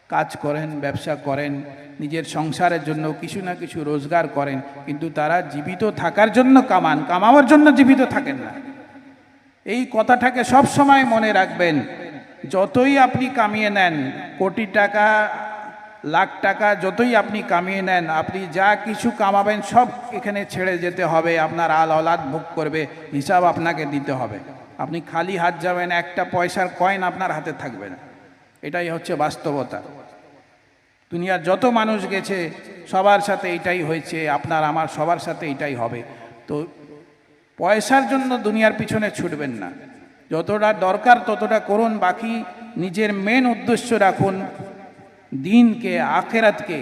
কাজ করেন, ব্যবসা করেন, নিজের সংসারের জন্য কিছু না কিছু রোজগার করেন, কিন্তু তারা জীবিত থাকার জন্য কামান, কামাবার জন্য জীবিত থাকেন না। এই কথাটাকে সব সময় মনে রাখবেন। যতই আপনি কামিয়ে নেন, কোটি টাকা, লাখ টাকা যতই আপনি কামিয়ে নেন, আপনি যা কিছু কামাবেন সব এখানে ছেড়ে যেতে হবে। আপনার আল অলাদ ভোগ করবে, হিসাব আপনাকে দিতে হবে। আপনি খালি হাত যাবেন, একটা পয়সার কয়েন আপনার হাতে থাকবে না। এটাই হচ্ছে বাস্তবতা। দুনিয়ার যত মানুষ গেছে সবার সাথে এটাই হয়েছে, আপনার আমার সবার সাথে এটাই হবে। তো পয়সার জন্য দুনিয়ার পিছনে ছুটবেন না, যতটা দরকার ততটা করুন, বাকি নিজের মেন উদ্দেশ্য রাখুন দিনকে, আখেরাতকে,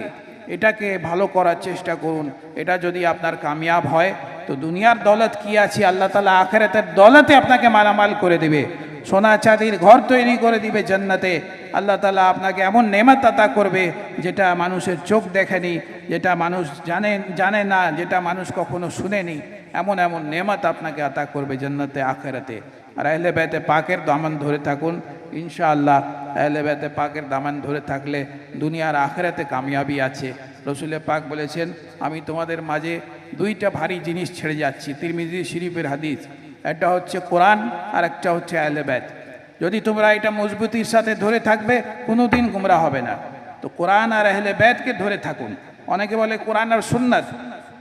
এটাকে ভালো করার চেষ্টা করুন। এটা যদি আপনার কামিয়াব হয় তো দুনিয়ার দৌলত কি আছে, আল্লাহ তাআলা আখেরাতের দৌলতে আপনাকে মালামাল করে দিবে, সোনা চাঁদির ঘর তৈরি করে দিবে জান্নাতে। আল্লাহ তাআলা আপনাকে এমন নেমত আতা করবে যেটা মানুষের চোখ দেখেনি, যেটা মানুষ জানে না, যেটা মানুষ কখনো শুনেনি। এমন এমন নেমত আপনাকে আতা করবে জান্নাতে, আখেরাতে। আর আহলে বাইতে পাকের দামান ধরে থাকুন ইনশাআল্লাহ। আহলে বাইতে পাকের দামান ধরে থাকলে দুনিয়ার আখেরাতে কামিয়াবি আছে। রসুল পাক বলেছেন, আমি তোমাদের মাঝে দুইটা ভারী জিনিস ছেড়ে যাচ্ছি। তিরমিজি শরীফের হাদিস। একটা হচ্ছে কোরআন, আর একটা হচ্ছে আহলে বাইত। যদি তোমরা এটা মজবুতির সাথে ধরে থাকবে কোনোদিন গুমরা হবে না। তো কোরআন আর আহলে বাইতকে ধরে থাকুন। অনেকে বলে কোরআন আর সুন্নাত,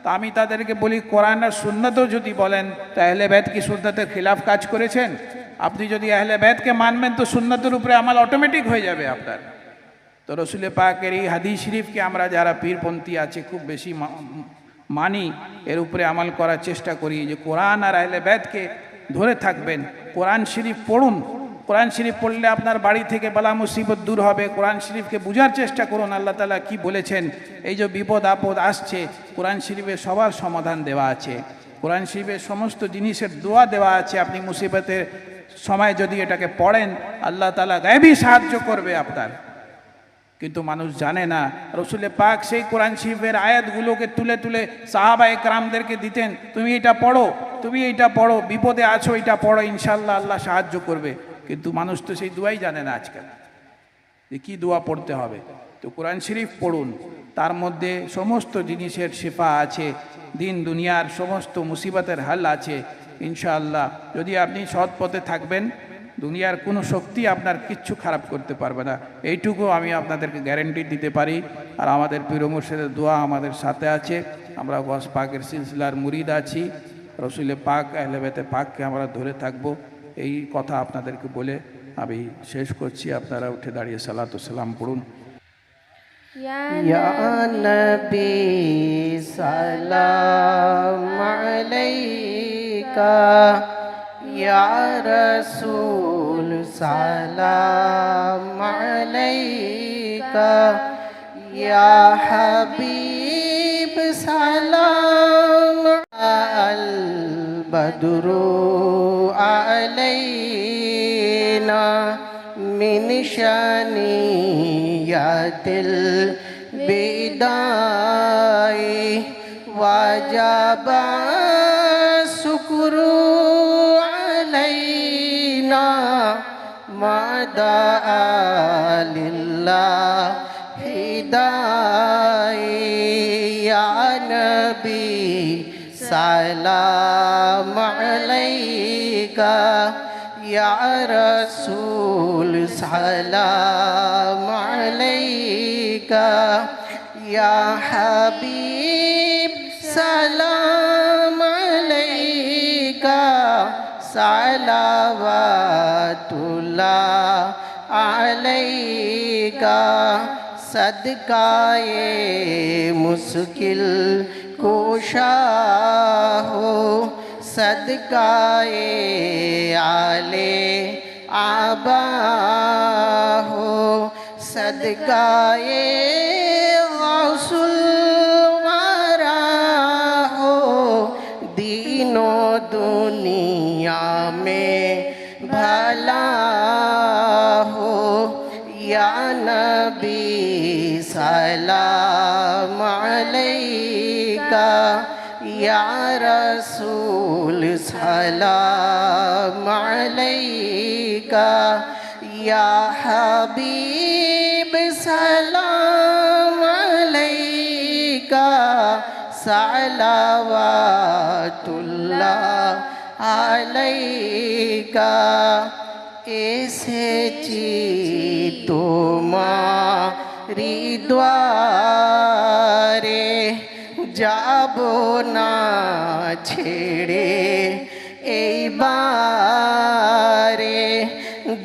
তা আমি তাদেরকে বলি কোরআন আর সুন্নাতও যদি বলেন তো আহলে বাইত কি সুন্নাতের খিলাফ কাজ করেছেন? আপনি যদি আহলে বাইতকে মানবেন তো সুন্নাতের উপরে আমাল অটোমেটিক হয়ে যাবে আপনার। তো রসুল পাকের এই হাদিস শরীফকে আমরা যারা পীরপন্থী আছে খুব বেশি মানি, এর উপরে আমল করার চেষ্টা করি যে কোরআন আর আহলে বাইতকে ধরে থাকবেন। কোরআন শরীফ পড়ুন, কোরআন শরীফ পড়লে আপনার বাড়ি থেকে বালা মুসিবত দূর হবে। কোরআন শরীফকে বুঝার চেষ্টা করুন আল্লাহ তাআলা কি বলেছেন। এই যে বিপদ আপদ আসছে, কোরআন শরীফে সবার সমাধান দেওয়া আছে। কোরআন শরীফের সমস্ত জিনিসের দোয়া দেওয়া আছে। আপনি মুসিবতের সময় যদি এটাকে পড়েন আল্লাহ তাআলা গায়েবী সাহায্য করবে আপনার। কিন্তু মানুষ জানে না। রসুল পাক সেই কোরআন শরীফের আয়াতগুলোকে তুলে তুলে সাহাবায়ে কেরামদেরকে দিতেন, তুমি এটা পড়ো, তুমি এটা পড়ো, বিপদে আছো এটা পড়ো, ইনশাআল্লাহ আল্লাহ সাহায্য করবে। কিন্তু মানুষ তো সেই দোয়াই জানে না আজকাল, যে কী দোয়া পড়তে হবে। তো কোরআন শরীফ পড়ুন, তার মধ্যে সমস্ত জিনিসের শিফা আছে, দিন দুনিয়ার সমস্ত মুসিবতের হাল আছে ইনশাআল্লাহ। যদি আপনি সৎ পথে থাকবেন দুনিয়ার কোনো শক্তি আপনার কিচ্ছু খারাপ করতে পারবে না, এইটুকু আমি আপনাদেরকে গ্যারেন্টি দিতে পারি। আর আমাদের পীর মুর্শিদের দোয়া আমাদের সাথে আছে। আমরা গস পাকের সিলসিলার মুরিদ আছি। রসুল পাক আহলে বাইতে পাককে আমরা ধরে থাকব, এই কথা আপনাদেরকে বলে আমি শেষ করছি। আপনারা উঠে দাঁড়িয়ে সালাতু সালাম পড়ুন। ইয়া নবী সালাম আলাইকা, ইয়া রাসূল সালাম আলাইকা, ইয়া হাবিব সালাম আল বদরু আলাইনা মিন শানিয়াতিল বিদাই ওয়াজাবা শুকরু আলাইনা মাদা লিল্লাহ হিদাই ইয়া নবী সালাম আলাইকা, ইয়া রাসূল সালাম আলাইকা, ইয়া হাবিব সালাম আলাইকা। सलावतुल्लाह अलैका सदकाए मुश्किल कुशा हो सदकाए आले आबा हो सदकाए गौसुल वरा हो दीनो दुनिया में भला हो या नबी सलाम अलैका या रसूल सलाम अलैका या हबीब सलाम अलैका सलावतुल्लाह अलैका एसेची তোমারি দ্বারে যাব না ছেড়ে এইবারে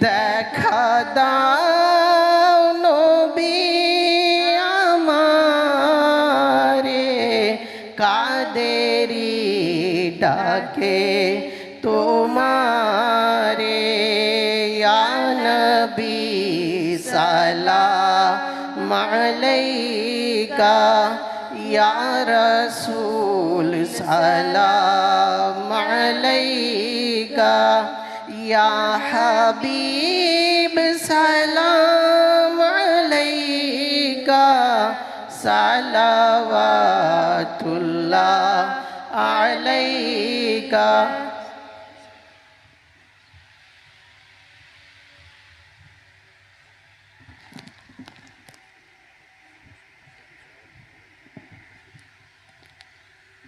দেখা দাও নবী আমারে কাদেরি ডাকে তোমারে ইয়া নবী সালাম আলাইকা ইয়া রাসূল সালাম আলাইকা ইয়া হাবিব সালাম আলাইকা সালাওয়াতুল্লাহ আলাইকা